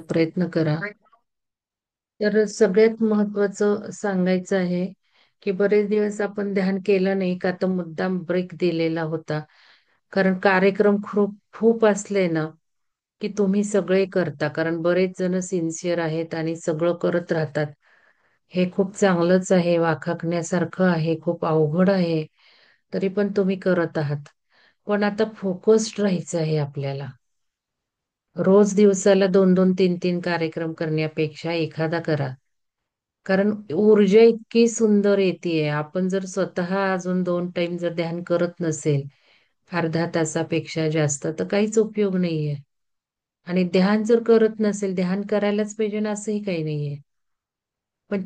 प्रयत्न करा. तर सगळ्यात महत्वाचं सांगायचं आहे की बरेच दिवस आपण ध्यान केलं नाही का तर मुद्दाम ब्रेक दिलेला होता. कारण कार्यक्रम खूप खूप असले ना की तुम्ही सगळे करता, कारण बरेच जण सिन्सिअर आहेत आणि सगळं करत राहतात. हे खूप चांगलंच आहे, वाखाणण्यासारखं आहे, खूप अवघड आहे. तरी पण तुम्ही करत आहात. पण आता फोकस्ड राहायचं आहे आपल्याला. रोज दिवसाला 2-2, 3-3 कार्यक्रम करण्यापेक्षा एखादा करा. कारण ऊर्जा इतकी सुंदर येते. आपण जर स्वतः अजून 2 टाइम जर ध्यान करत नसेल, अर्ध्या तासापेक्षा जास्त, तर काहीच उपयोग नाहीये. आणि ध्यान जर करत नसेल, ध्यान करायलाच पाहिजे ना असंही काही नाहीये. पण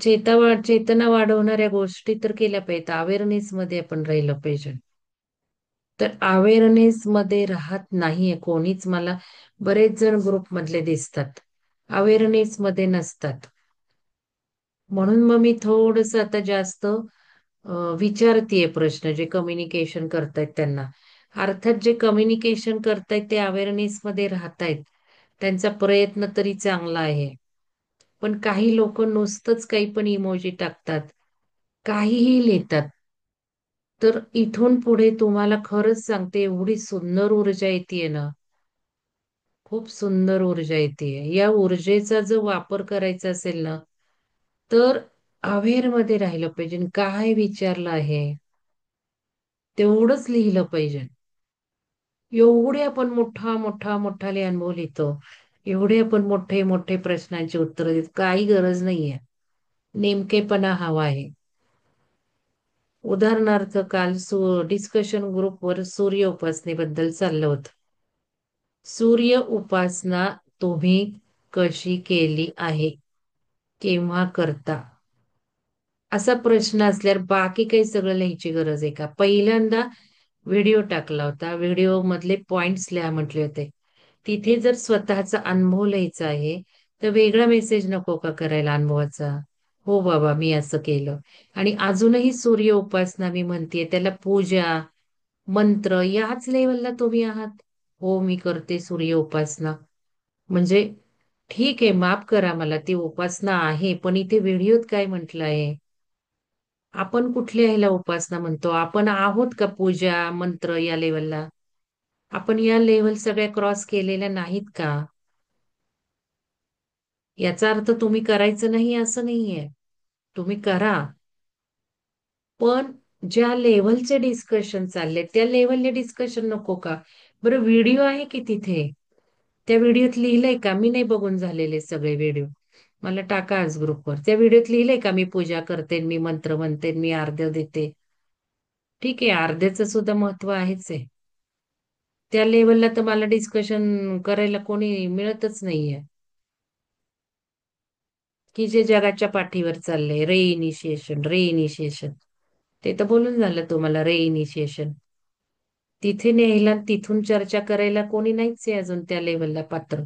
चेतना वाढवणाऱ्या गोष्टी तर केल्या पाहिजेत. अवेअरनेस मध्ये आपण राहिलं पाहिजे. तर अवेअरनेस मध्ये राहत नाहीये कोणीच. मला बरेच जण ग्रुप मधले दिसतात, अवेअरनेस मध्ये नसतात. म्हणून मग मी थोडस आता जास्त विचारतीये प्रश्न जे कम्युनिकेशन करतायत त्यांना. अर्थात जे कम्युनिकेशन करतायत ते अवेअरनेस मध्ये राहतायत, त्यांचा प्रयत्न तरी चांगला आहे. पण काही लोक नुसतंच काही पण इमोजी टाकतात, काहीही लिहितात. तर इथून पुढे तुम्हाला खरंच सांगते, एवढी सुंदर ऊर्जा येते ना, खूप सुंदर ऊर्जा येते. या ऊर्जेचा जो वापर करायचा असेल ना, तर अवेअर मध्ये राहिलं पाहिजे. काय विचारलं आहे तेवढंच लिहिलं पाहिजे. एवढे आपण मोठाले अनुभव लिहितो, एवढे आपण मोठे मोठे प्रश्नांची उत्तर देतो, काही गरज नाहीये. नेमकेपणा हवा आहे. उदाहरणार्थ काल डिस्कशन ग्रुपवर सूर्य उपासनेबद्दल चाललं होतं. सूर्य उपासना तुम्ही कशी केली आहे, केव्हा करता, असा प्रश्न असल्यावर बाकी काही सगळं लिहायची गरज आहे का? पहिल्यांदा व्हिडिओ टाकला होता, व्हिडिओ मधले पॉइंट्स लिहा म्हटले होते. तिथे जर स्वतःचा अनुभव लिहायचा आहे तर वेगळा मेसेज नको का करायला अनुभवाचा? हो बाबा मी असं केलं. आणि अजूनही सूर्य उपासना मी म्हणतेय, त्याला पूजा मंत्र याच लेवलला तुम्ही आहात. हो मी करते सूर्य उपासना. म्हणजे ठीक आहे, माफ करा मला, ती उपासना आहे, पण इथे व्हिडिओत काय म्हटलं आहे? आपण कुठल्या ह्याला उपासना म्हणतो? आपण आहोत का पूजा मंत्र या लेवलला? आपण या लेवल सगळ्या क्रॉस केलेल्या नाहीत का? याचा अर्थ तुम्ही करायचं नाही असं नाहीये. तुम्ही करा. पण ज्या लेवलचे डिस्कशन चालले त्या लेवलले डिस्कशन नको का? बरं व्हिडिओ आहे की तिथे? त्या व्हिडिओत लिहिलंय का? मी नाही बघून झालेले सगळे व्हिडिओ. मला टाका आज ग्रुपवर. त्या व्हिडिओत लिहिलंय का मी पूजा करते, मी मंत्र म्हणते, मी अर्ध्य देते? ठीक आहे, अर्ध्याचं सुद्धा महत्व आहेच आहे. त्या लेवलला तर मला डिस्कशन करायला कोणी मिळतच नाहीये. की जे जगाच्या पाठीवर चाललंय, रे इनिशिएशन. ते तर बोलून झालं तुम्हाला, रे इनिशिएशन. तिथे न्यायला तिथून चर्चा करायला कोणी नाहीच आहे अजून त्या लेवलला पात्र.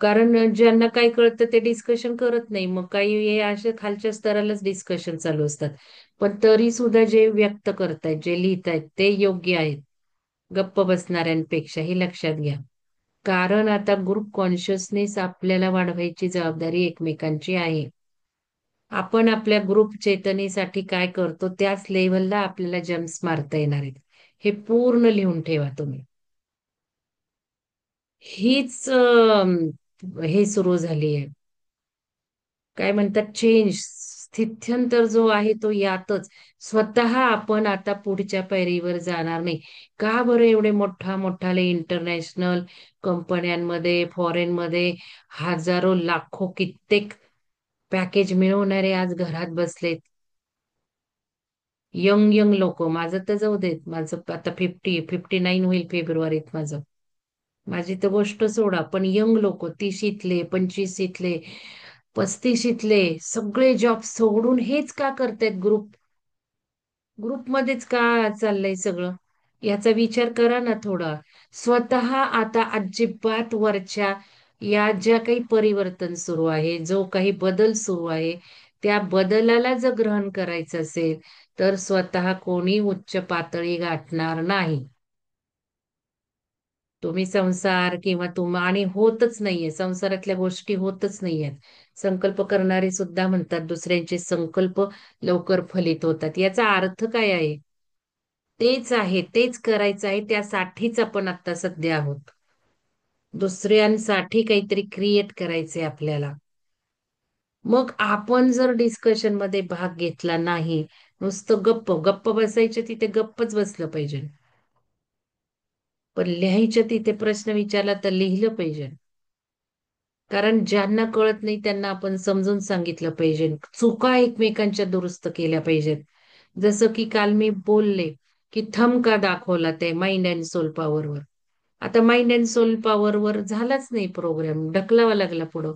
कारण ज्यांना काय कळतं ते डिस्कशन करत नाही, मग काही हे अशा खालच्या स्तरालाच डिस्कशन चालू असतात. पण तरी सुद्धा जे व्यक्त करतायत, जे लिहितायत ते योग्य आहेत गप्प बसणाऱ्यांपेक्षा, हे लक्षात घ्या. कारण आता ग्रुप कॉन्शियसनेस आपल्याला वाढवायची जबाबदारी एकमेकांची आहे. आपण आपल्या ग्रुप चेतनेसाठी काय करतो त्याच लेव्हलला आपल्याला जम्प्स मारता येणार आहेत. हे पूर्ण लिहून ठेवा तुम्ही. हीच हे सुरू झाली आहे, काय म्हणतात, चेंज, स्थित्यंतर जो आहे तो यातच. स्वतः आपण आता पुढच्या पायरीवर जाणार नाही का? बरं एवढे मोठाले इंटरनॅशनल कंपन्यांमध्ये, फॉरेनमध्ये हजारो लाखो कित्येक पॅकेज मिळवणारे आज घरात बसलेत. यंग यंग लोक, माझं तर जाऊ देत, माझं आता 59 होईल फेब्रुवारीत माझं. माझी तर गोष्ट सोडा, पण यंग लोक 30शीतले, 25शीतले, 35शीतले सगळे जॉब सोडून हेच का करतायत? ग्रुपमध्येच का चाललंय सगळं? याचा विचार करा ना थोडा. स्वतः आता अजिबात वरच्या या ज्या काही परिवर्तन सुरू आहे, जो काही बदल सुरू आहे, त्या बदलाला जर ग्रहण करायचं असेल तर स्वतः कोणी उच्च पातळी गाठणार नाही. तुम्ही संसार किंवा आणि होतच नाहीये, संसारातल्या गोष्टी होतच नाहीयेत. संकल्प करणारे सुद्धा म्हणतात दुसऱ्यांचे संकल्प लवकर फलित होतात. याचा अर्थ काय आहे? तेच आहे, तेच करायचं आहे, त्यासाठीच आपण आता सध्या आहोत. दुसऱ्यांसाठी काहीतरी क्रिएट करायचंय आपल्याला. मग आपण जर डिस्कशन मध्ये भाग घेतला नाही, नुसतं गप्प गप्प बसायचं, तिथे गप्पच बसलं पाहिजे. पण लिहायचं तिथे प्रश्न विचारला तर लिहिलं पाहिजे. कारण ज्यांना कळत नाही त्यांना आपण समजून सांगितलं पाहिजे. चुका एकमेकांच्या दुरुस्त केल्या पाहिजेत. जसं की काल मी बोलले की थंब का दाखवला ते माइंड अँड सोल पॉवरवर. आता माइंड अँड सोल पॉवरवर झालाच नाही प्रोग्राम, ढकलावा लागला पुढं.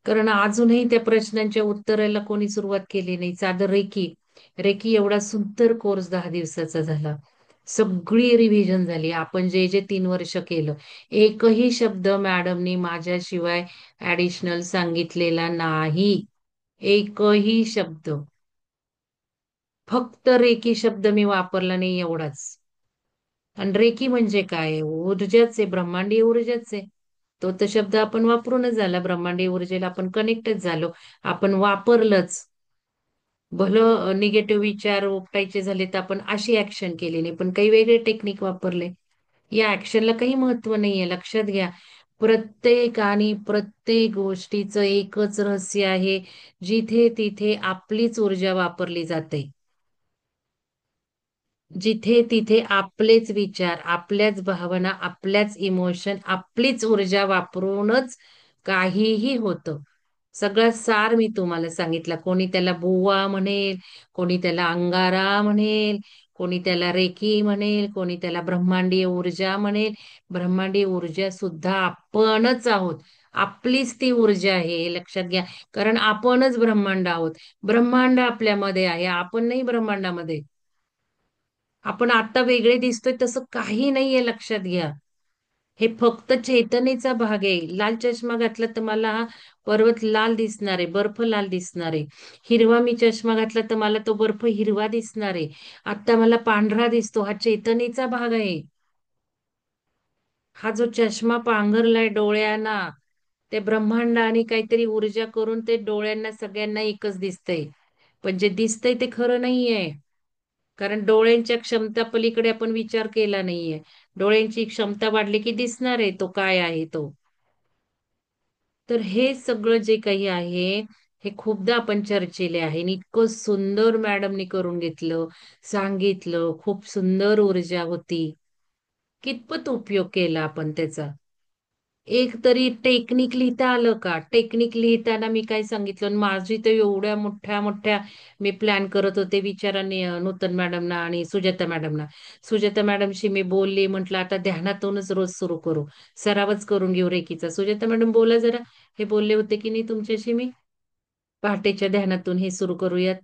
कारण अजूनही त्या प्रश्नांच्या उत्तराला कोणी सुरुवात केली नाही. साधं रेकी, रेकी एवढा सुंदर कोर्स 10 दिवसाचा झाला. सगळी रिव्हिजन झाली. आपण जे जे 3 वर्ष केलं, एकही शब्द मॅडमनी माझ्याशिवाय ऍडिशनल सांगितलेला नाही. एकही शब्द. फक्त रेकी शब्द मी वापरला नाही एवढाच. आणि रेकी म्हणजे काय? ऊर्जाच आहे, ब्रह्मांडीय ऊर्जाच आहे. तो तर शब्द आपण वापरूनच झाला. ब्रह्मांडीय ऊर्जेला आपण कनेक्टच झालो. आपण वापरलंच. भलं निगेटिव्ह विचार उपटायचे झाले तर आपण अशी ऍक्शन केली नाही, पण काही वेगळे टेक्निक वापरले. या ऍक्शनला काही महत्व नाहीये, लक्षात घ्या. प्रत्येक आणि प्रत्येक गोष्टीचं एकच रहस्य आहे. जिथे तिथे आपलीच ऊर्जा वापरली जाते. जिथे तिथे आपलेच विचार, आपल्याच भावना, आपल्याच इमोशन, आपलीच ऊर्जा वापरूनच काहीही होतं. सगळं सार मी तुम्हाला सांगितलं. कोणी त्याला बुवा म्हणेल, कोणी त्याला अंगारा म्हणेल, कोणी त्याला रेकी म्हणेल, कोणी त्याला ब्रह्मांडीय ऊर्जा म्हणेल. ब्रह्मांडीय ऊर्जा सुद्धा आपणच आहोत. आपलीच ती ऊर्जा आहे, हे लक्षात घ्या. कारण आपणच ब्रह्मांड आहोत. ब्रह्मांड आपल्यामध्ये आहे, आपण नाही ब्रह्मांडामध्ये. आपण आता वेगळे दिसतोय तसं काही नाहीये, लक्षात घ्या. हे फक्त चेतनेचा भाग आहे. लाल चष्मा घातला तर मला हा पर्वत लाल दिसणार आहे, बर्फ लाल दिसणार आहे. हिरवा मी चष्मा घातला तर मला तो बर्फ हिरवा दिसणार आहे. आता मला पांढरा दिसतो, हा चेतनेचा भाग आहे. हा जो चष्मा पांघरलाय डोळ्यांना, ते ब्रह्मांड आणि काहीतरी ऊर्जा करून ते डोळ्यांना सगळ्यांना एकच दिसतंय. पण जे दिसतंय ते खरं नाहीये. कारण डोळ्यांच्या क्षमता पलीकडे आपण विचार केला नाहीये. डोळ्यांची क्षमता वाढली की दिसणार आहे तो काय आहे तो. तर हे सगळं जे काही आहे, हे खूपदा आपण चर्चेले आहे आणि इतकं सुंदर मॅडमनी करून घेतलं, सांगितलं. खूप सुंदर ऊर्जा होती. कितपत उपयोग केला आपण त्याचा? एक तरी टेक्निक लिहिता आलं का? टेक्निक लिहिताना मी काय सांगितलं, आणि माझी तर एवढ्या मोठ्या मोठ्या मी प्लॅन करत होते विचाराने, नूतन मॅडमना आणि सुजाता मॅडमना. सुजाता मॅडमशी मी बोलली, म्हटलं आता ध्यानातूनच रोज सुरू करू, सरावच करून घेऊ रेकीचा. सुजाता मॅडम बोला जरा, हे बोलले होते की नाही तुमच्याशी मी, पहाटेच्या ध्यानातून हे सुरू करूयात.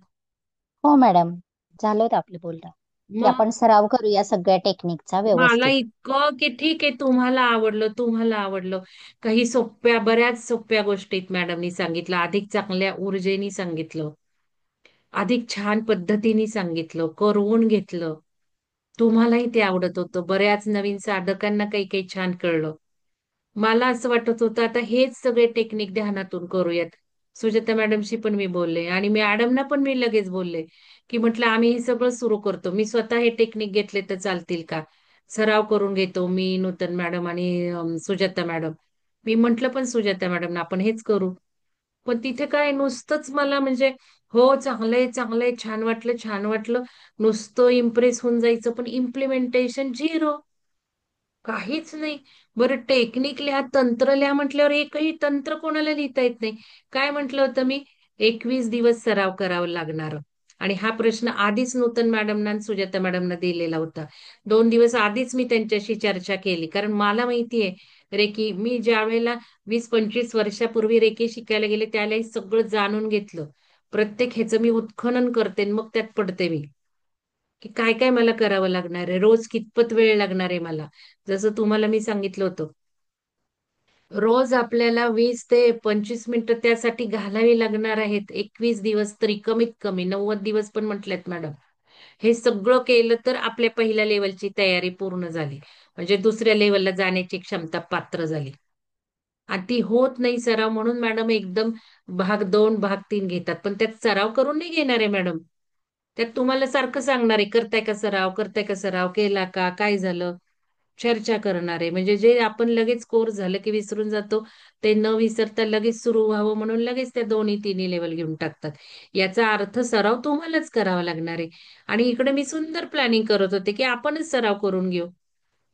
हो मॅडम, झालं होतं आपलं बोलणं की मग आपण सराव करूया सगळ्या टेक्निकचा मला व्यवस्थित. इतकं की ठीक आहे, तुम्हाला आवडलं, तुम्हाला आवडलं. काही सोप्या, बऱ्याच सोप्या गोष्टीत मॅडमनी सांगितलं, अधिक चांगल्या ऊर्जेनी सांगितलं, अधिक छान पद्धतीने सांगितलं, करवून घेतलं. तुम्हालाही ते आवडत होतं. बऱ्याच नवीन साधकांना काही काही छान कळलं. मला असं वाटत होतं आता हेच सगळे टेक्निक ध्यानातून करूयात. सुजाता मॅडमशी पण मी बोलले आणि मॅडमना पण मी लगेच बोलले की म्हटलं आम्ही हे सगळं सुरू करतो. मी स्वतः हे टेक्निक घेतले तर चालतील का? सराव करून घेतो मी, नूतन मॅडम आणि सुजाता मॅडम. मी म्हंटल पण सुजाता मॅडम आपण हेच करू. पण तिथे काय नुसतंच मला म्हणजे हो चांगलंय चांगलंय, छान वाटलं छान वाटलं, नुसतं इम्प्रेस होऊन जायचं, पण इम्प्लिमेंटेशन झिरो. काहीच नाही. बरं टेक्निक लिहा, तंत्र लिहा म्हटल्यावर एकही तंत्र कोणाला लिहिता येत नाही. काय म्हटलं होतं मी? 21 दिवस सराव करावा लागणार. आणि हा प्रश्न आधीच नूतन मॅडमना आणि सुजाता मॅडमना दिलेला होता. 2 दिवस आधीच मी त्यांच्याशी चर्चा केली, कारण मला माहितीये रेकी, मी ज्या वेळेला 20-25 वर्षापूर्वी रेकी शिकायला गेले त्याला हे सगळं जाणून घेतलं. प्रत्येक ह्याचं मी उत्खनन करते आणि मग त्यात पडते मी, की काय काय मला करावं लागणार आहे, रोज कितपत वेळ लागणार आहे मला. जसं तुम्हाला मी सांगितलं होतं, रोज आपल्याला 20 ते 25 मिनिटं त्यासाठी घालावी लागणार आहेत. 21 दिवस तरी कमीत कमी, 90 दिवस पण म्हटलेत मॅडम. हे सगळं केलं तर आपल्या पहिल्या लेवलची तयारी पूर्ण झाली. म्हणजे दुसऱ्या लेवलला जाण्याची क्षमता पात्र झाली. आणि ती होत नाही सराव म्हणून मॅडम एकदम भाग 2 भाग 3 घेतात. पण त्यात सराव करून नाही घेणार आहे मॅडम. त्यात तुम्हाला सारखं सांगणार आहे, करताय का सराव, केला का, काय झालं, चर्चा करणार आहे. म्हणजे जे आपण लगेच कोर्स झालं की विसरून जातो, ते न विसरता लगेच सुरू व्हावं म्हणून लगेच त्या दोन्ही तिन्ही लेवल घेऊन टाकतात. याचा अर्थ सराव तुम्हालाच करावा लागणार आहे. आणि इकडे मी सुंदर प्लॅनिंग करत होते की आपणच सराव करून घेऊ.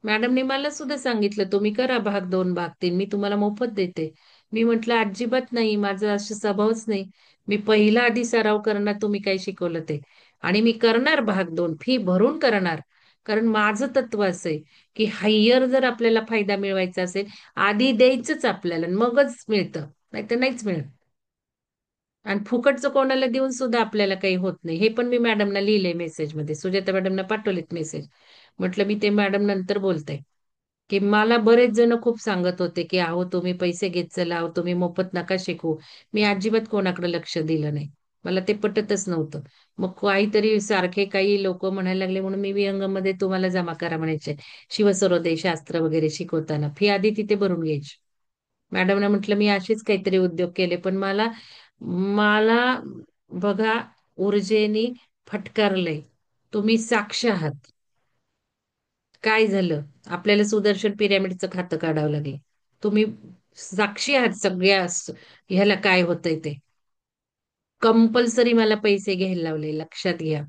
मॅडमने मला सुद्धा सांगितलं, तुम्ही करा भाग 2 भाग 3, मी तुम्हाला मोफत देते. मी म्हटलं अजिबात नाही, माझा असं स्वभावच नाही. मी पहिला आधी सराव करणार तुम्ही काय शिकवलं ते. आणि मी करणार भाग 2 फी भरून करणार. कारण माझं तत्व असं आहे की हायर जर आपल्याला फायदा मिळवायचा असेल, आधी द्यायचंच आपल्याला, मगच मिळतं, नाहीतर नाहीच मिळत. आणि फुकटचं कोणाला देऊन सुद्धा आपल्याला काही होत नाही. हे पण मी मॅडमना लिहिलंय मेसेजमध्ये, सुजाता मॅडमना पाठवलेत मेसेज. म्हटलं मी ते मॅडम नंतर बोलते. की मला बरेच जण खूप सांगत होते की अहो तुम्ही पैसे घेत चला, अहो तुम्ही मोफत नका शिकू. मी अजिबात कोणाकडे लक्ष दिलं नाही. मला ते पटतच नव्हतं. मग काहीतरी सारखे काही लोक म्हणायला लागले म्हणून मी विहंगममध्ये तुम्हाला जमा करा म्हणायचे. शिवसर्वोदय शास्त्र वगैरे शिकवताना फी आधी तिथे भरून घ्यायची. मॅडमना म्हटलं मी असेच काहीतरी उद्योग केले, पण मला मला बघा ऊर्जेने फटकारलंय. तुम्ही साक्ष आहात. काय झालं? आपल्याला सुदर्शन पिरॅमिडचं खातं काढावं लागेल. तुम्ही साक्षी आहात सगळ्या ह्याला काय होतंय ते. कंपल्सरी मला पैसे घ्यायला लावले, लक्षात घ्या.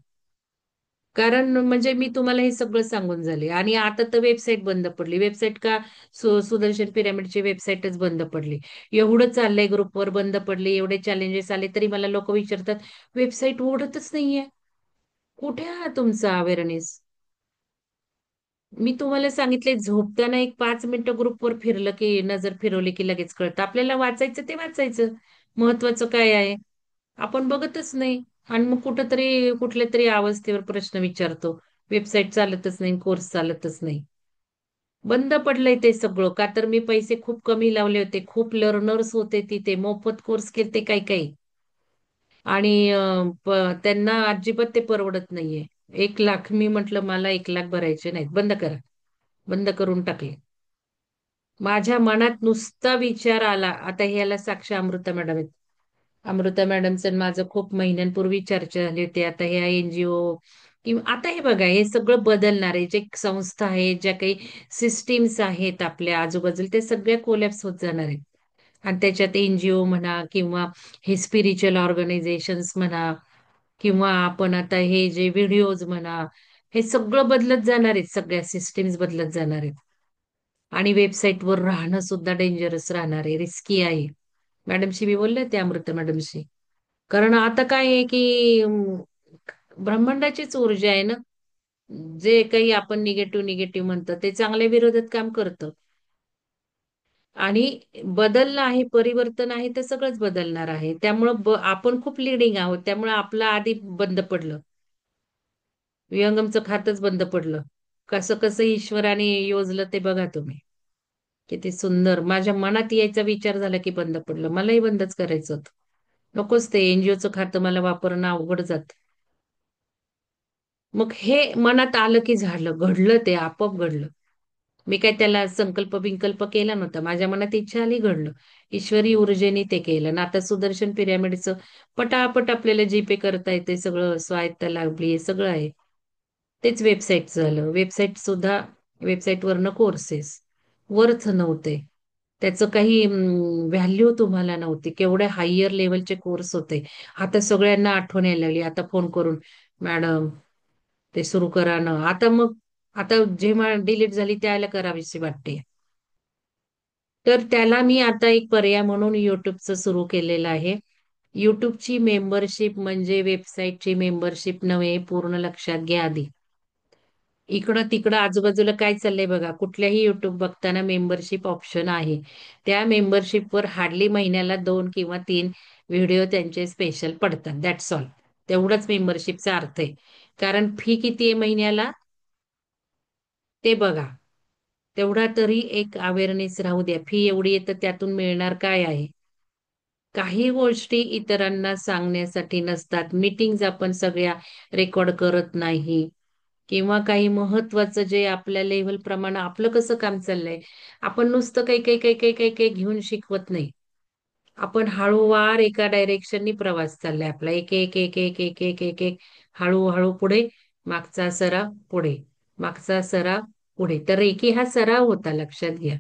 कारण म्हणजे मी तुम्हाला हे सगळं सांगून झाले. आणि आता तर वेबसाईट बंद पडली. वेबसाईट का? सुदर्शन पिरॅमिडची वेबसाईटच बंद पडली. एवढं चाललंय, ग्रुपवर बंद पडली, एवढे चॅलेंजेस आले तरी मला लोक विचारतात, वेबसाईट उघडतच नाहीये. कुठे आहे तुमचा अवेअरनेस? मी तुम्हाला सांगितले, झोपताना एक 5 मिनिटं ग्रुपवर फिरलं की, नजर फिरवली की लगेच कळतं. आपल्याला वाचायचं ते वाचायचं. महत्वाचं काय आहे? आपण बघतच नाही. आणि मग कुठंतरी कुठल्या तरी अवस्थेवर प्रश्न विचारतो. वेबसाईट चालतच नाही, कोर्स चालतच नाही. बंद पडलंय ते सगळं. का तर मी पैसे खूप कमी लावले होते. खूप लर्नर्स होते तिथे. मोफत कोर्स केले काही काही. आणि त्यांना अजिबात ते परवडत नाहीये. 1 लाख, मी म्हटलं मला 1 लाख भरायचे नाहीत, बंद करा. बंद करून टाकले. माझ्या मनात नुसता विचार आला, आता ह्याला साक्ष अमृता मॅडम आहेत. अमृता मॅडमचं माझं खूप महिन्यांपूर्वी चर्चा झाली होती. आता ह्या एनजीओ किंवा आता हे बघा, हे सगळं बदलणार आहे. जे संस्था आहेत, ज्या काही सिस्टीम्स आहेत आपल्या आजूबाजूला, ते सगळ्या कोलॅप्स होत जाणार आहेत. आणि त्याच्यात एनजीओ म्हणा किंवा हे स्पिरिच्युअल ऑर्गनायझेशन्स म्हणा किंवा आपण आता हे जे व्हिडिओज म्हणा, हे सगळं बदलत जाणार आहेत. सगळ्या सिस्टीम्स बदलत जाणार आहेत. आणि वेबसाईटवर राहणं सुद्धा डेंजरस राहणार आहे, रिस्की आहे. मॅडमशी मी बोलले ते, अमृता मॅडमशी. कारण आता काय आहे की ब्रह्मांडाचीच ऊर्जा आहे ना. जे काही आपण निगेटिव्ह निगेटिव्ह म्हणतो ते चांगल्या विरोधात काम करतं. आणि बदलणं आहे, परिवर्तन आहे, तर सगळंच बदलणार आहे. त्यामुळं आपण खूप लिडिंग आहोत. त्यामुळं आपलं आधी बंद पडलं. विहंगमचं खातच बंद पडलं. कसं कसं ईश्वराने योजलं ते बघा तुम्ही. किती सुंदर. माझ्या मनात यायचा विचार झाला की बंद पडलं. मलाही बंदच करायचं होतं. नकोच ते एनजीओचं खातं मला वापरणं अवघड जात. मग हे मनात आलं की झालं, घडलं, ते आपोआप घडलं. मी काय त्याला संकल्प बिंकल्प केला नव्हता. माझ्या मनात इच्छा आली, घडलं. ईश्वरी ऊर्जेने ते केलं ना. आता सुदर्शन पिरॅमिडचं पटापट आपल्याला जीपे करता येते, सगळं स्वायत्ता लाभली, सगळं आहे. तेच वेबसाईट झालं. वेबसाईटवरनं कोर्सेस वर्थ नव्हते. त्याचं काही व्हॅल्यू तुम्हाला नव्हती. केवढे हायर लेवलचे कोर्स होते. आता सगळ्यांना आठवण यायला लागली. आता फोन करून, मॅडम ते सुरू करा ना. आता मग, आता जेव्हा डिलीट झाली त्याला करावीशी वाटते. तर त्याला मी आता एक पर्याय म्हणून युट्यूबचं सुरू केलेलं आहे. युट्यूबची मेंबरशिप म्हणजे वेबसाईटची मेंबरशिप नव्हे, पूर्ण लक्षात घ्या आधी. इकडं तिकडं आजूबाजूला काय चाललंय बघा. कुठल्याही युट्यूब बघताना मेंबरशिप ऑप्शन आहे. त्या मेंबरशिपवर हार्डली महिन्याला 2 किंवा 3 व्हिडिओ त्यांचे स्पेशल पडतात. That's all. तेवढंच मेंबरशिपचा अर्थ आहे. कारण फी किती आहे महिन्याला ते बघा. तेवढा तरी एक अवेअरनेस राहू द्या. फी एवढी आहे तर त्यातून मिळणार काय आहे? काही गोष्टी इतरांना सांगण्यासाठी नसतात. मीटिंग्ज आपण सगळ्या रेकॉर्ड करत नाही. किंवा काही महत्वाचं जे आपल्या लेव्हल प्रमाणे आपलं कसं काम चाललंय. आपण नुसतं काही काही काही काही काही काही घेऊन शिकवत नाही. आपण हळूवार एका डायरेक्शननी प्रवास चाललाय आपला, एक एक एक एक एक एक एक एक हळूहळू पुढे, मागचा सराव पुढे, मागचा सराव पुढे. तर रेकी हा सराव होता, लक्षात घ्या.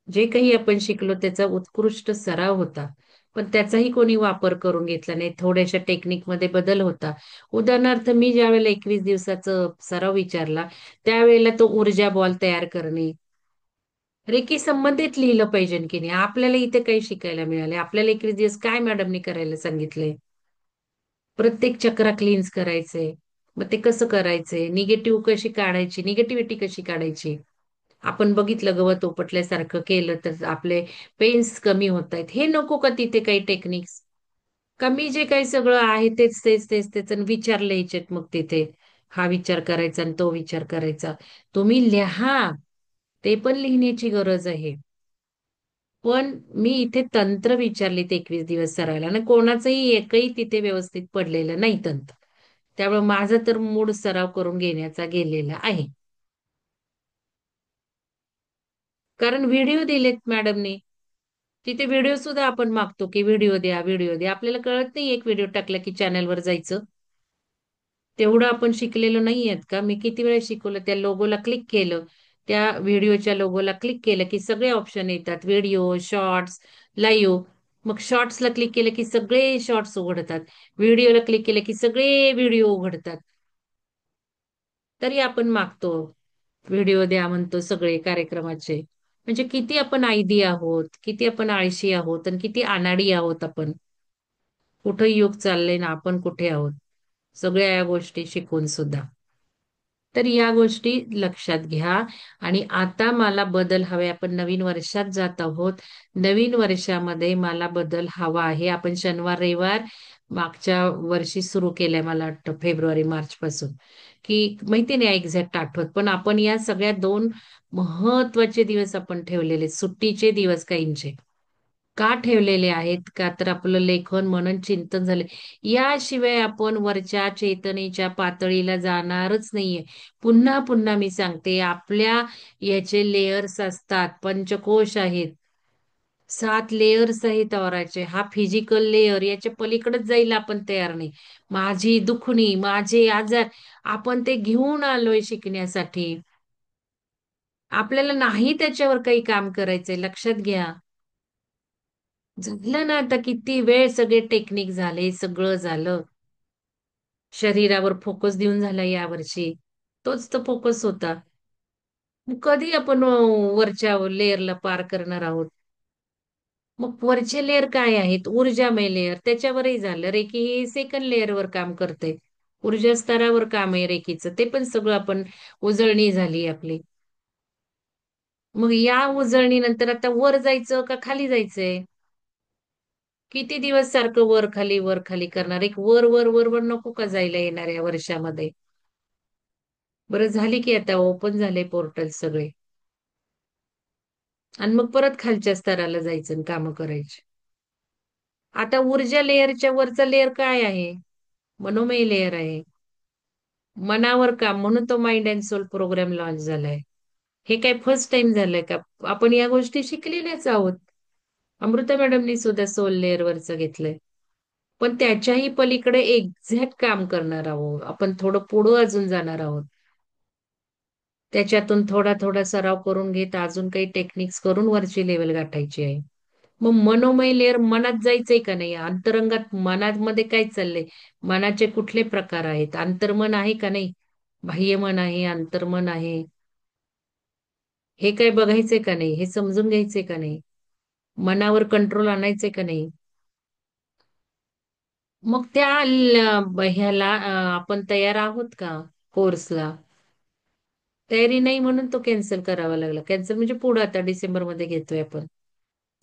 जे काही आपण शिकलो त्याचा उत्कृष्ट सराव होता. पण त्याचाही कोणी वापर करून घेतला नाही. थोड्याशा टेक्निकमध्ये बदल होता. उदाहरणार्थ, मी ज्या वेळेला 21 दिवसाचा सराव विचारला, त्यावेळेला तो ऊर्जा बॉल तयार करणे, रेकी संबंधित लिहिलं पाहिजे की नाही. आपल्याला इथे काही शिकायला मिळाले. आपल्याला 21 दिवस काय मॅडमनी करायला सांगितले. प्रत्येक चक्रा क्लीन्स करायचंय. मग ते कसं करायचंय, निगेटिव्ह कशी काढायची, निगेटिव्हिटी कशी काढायची. आपण बघितलं गवत उपटल्यासारखं केलं तर आपले पेन्स कमी होत आहेत. हे नको का तिथे काही टेक्निक्स. कमी जे काही सगळं आहे तेच तेच तेच तेच, आणि विचार लिहायचेत मग तिथे. हा विचार करायचा आणि तो विचार करायचा. तुम्ही लिहा, ते पण लिहिण्याची गरज आहे. पण मी इथे तंत्र विचारले ते 21 दिवस सरायला, आणि कोणाचंही एकही तिथे व्यवस्थित पडलेलं नाही तंत्र. त्यामुळे माझा तर मूड सराव करून घेण्याचा गेलेला आहे. कारण व्हिडिओ दिलेत मॅडमने. तिथे व्हिडिओ सुद्धा आपण मागतो की व्हिडिओ द्या, व्हिडिओ द्या. आपल्याला कळत नाही एक व्हिडिओ टाकला की चॅनलवर जायचं. तेवढं आपण शिकलेलो नाही आहेत का. मी किती वेळा शिकवलं, त्या लोगोला क्लिक केलं, त्या व्हिडिओच्या लोगोला क्लिक केलं की सगळे ऑप्शन येतात, व्हिडिओ, शॉर्ट्स, लाईव्ह. मग शॉर्ट्सला क्लिक केलं की सगळे शॉर्ट्स उघडतात, व्हिडिओला क्लिक केलं की सगळे व्हिडिओ उघडतात. तरी आपण मागतो, व्हिडिओ द्या म्हणतो सगळे कार्यक्रमाचे. म्हणजे किती आपण आयदी आहोत, किती आपण आळशी आहोत, आणि किती अनाडी आहोत आपण. कुठं युग चाललंय ना आपण कुठे आहोत, सगळ्या या गोष्टी शिकून सुद्धा. तर या गोष्टी लक्षात घ्या. आणि आता मला बदल हवे. आपण नवीन वर्षात जात आहोत. नवीन वर्षामध्ये मला बदल हवा आहे. आपण शनिवार रविवार मागच्या वर्षी सुरू केलंय, मला वाटतं फेब्रुवारी मार्च पासून, की माहिती नाही एक्झॅक्ट आठवत, पण आपण या सगळ्या 2 महत्वाचे दिवस आपण ठेवलेले, सुट्टीचे दिवस काहींचे. का ठेवलेले आहेत का, तर आपलं लेखन मनन चिंतन झाले. याशिवाय आपण वरच्या चेतनेच्या पातळीला जाणारच नाहीये. पुन्हा पुन्हा मी सांगते, आपल्या याचे लेयर्स असतात, पंचकोश आहेत, 7 लेयर्स आहेत औराचे. हा फिजिकल लेयर, याच्या पलीकडेच जायला आपण तयार नाही. माझी दुखणी, माझे आजार, आपण ते घेऊन आलोय शिकण्यासाठी. आपल्याला नाही त्याच्यावर काही काम करायचंय, लक्षात घ्या. झालं ना आता, किती वेळ सगळे टेक्निक झाले, सगळं झालं. शरीरावर फोकस देऊन झाला यावर्षी. तोच तर फोकस होता. मग कधी आपण वरच्या लेअरला पार करणार आहोत. मग वरचे लेअर काय आहेत, ऊर्जामय लेअर, त्याच्यावरही झालं. रेकी ही सेकंड लेअरवर काम करते. ऊर्जा स्तरावर काम आहे रेकीचं, ते पण सगळं आपण उजळणी झाली आपली. मग या उजळणीनंतर आता वर जायचं का खाली जायचंय. किती दिवस सारखं वर खाली करणार. एक वर वर वर वर नको का जायला येणाऱ्या वर्षामध्ये. बरं झाली की आता ओपन झाले पोर्टल सगळे, आणि मग परत खालच्या स्तराला जायचं आणि कामं करायची. आता ऊर्जा लेअरच्या वरचा लेअर काय आहे, मनोमय लेअर आहे. मनावर काम, म्हणून तो mind and soul programme launch झालाय. हे काय फर्स्ट टाइम झालंय का, आपण या गोष्टी शिकलेल्याच आहोत. अमृता मॅडमनी सुद्धा सोल लेअर वरच घेतलंय. पण त्याच्याही पलीकडे एक्झॅक्ट काम करणार आहोत आपण, थोडं पुढं अजून जाणार आहोत. त्याच्यातून थोडा थोडा सराव करून घेत अजून काही टेक्निक्स करून वरची लेवल गाठायची आहे. मग मनोमय लेअर, मनात जायचंय का नाही, अंतरंगात मनामध्ये काय चाललंय, मनाचे कुठले प्रकार आहेत, अंतर्मन आहे का नाही, बाह्यमन आहे, अंतर्मन आहे, हे काय बघायचंय का नाही, हे समजून घ्यायचंय का नाही, मनावर कंट्रोल आणायचंय का नाही. मग त्या ह्याला आपण तयार आहोत का कोर्सला. तयारी नाही म्हणून तो कॅन्सल करावा लागला. कॅन्सल म्हणजे पुढे आता डिसेंबर मध्ये घेतोय आपण.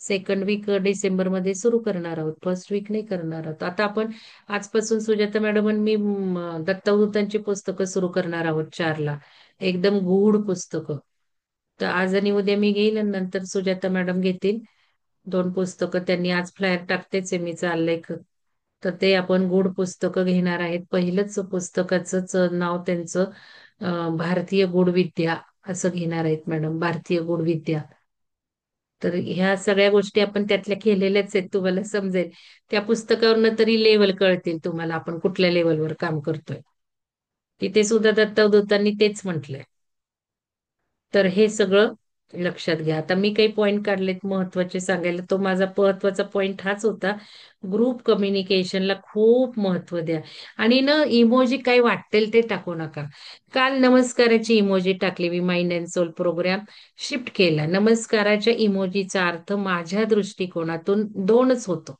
सेकंड वीक डिसेंबर मध्ये सुरू करणार आहोत, फर्स्ट वीक नाही करणार आहोत. आता आपण आजपासून सुजाता मॅडम आणि मी दत्तावधूतांची पुस्तकं सुरू करणार आहोत 4ला. एकदम गूढ पुस्तकं. तर आज आणि उद्या मी घेईल, आणि नंतर सुजाता मॅडम घेतील 2 पुस्तकं. त्यांनी आज फ्लायर टाकतेच आहे मी, चाललंय तर ते आपण गूढ पुस्तकं घेणार आहेत. पहिलंच पुस्तकाचंच नाव त्यांचं भारतीय गूढ विद्या असं घेणार आहेत मॅडम, भारतीय गूढ विद्या. तर ह्या सगळ्या गोष्टी आपण त्यातल्या केलेल्याच आहेत, तुम्हाला समजेल. त्या पुस्तकावरनं तरी लेवल कळतील तुम्हाला, आपण कुठल्या लेवलवर काम करतोय. तिथे सुद्धा दत्तवदत्तांनी तेच म्हटलंय. तर हे सगळं लक्षात घ्या. आता मी काही पॉइंट काढलेत महत्वाचे सांगायला, तो माझा महत्वाचा पॉइंट हाच होता. ग्रुप कम्युनिकेशनला खूप महत्व द्या. आणि ना इमोजी काही वाटेल ते टाकू नका. काल नमस्काराची इमोजी टाकली मी, mind and soul program shift केला. नमस्काराच्या इमोजीचा अर्थ माझ्या दृष्टिकोनातून दोनच होतो.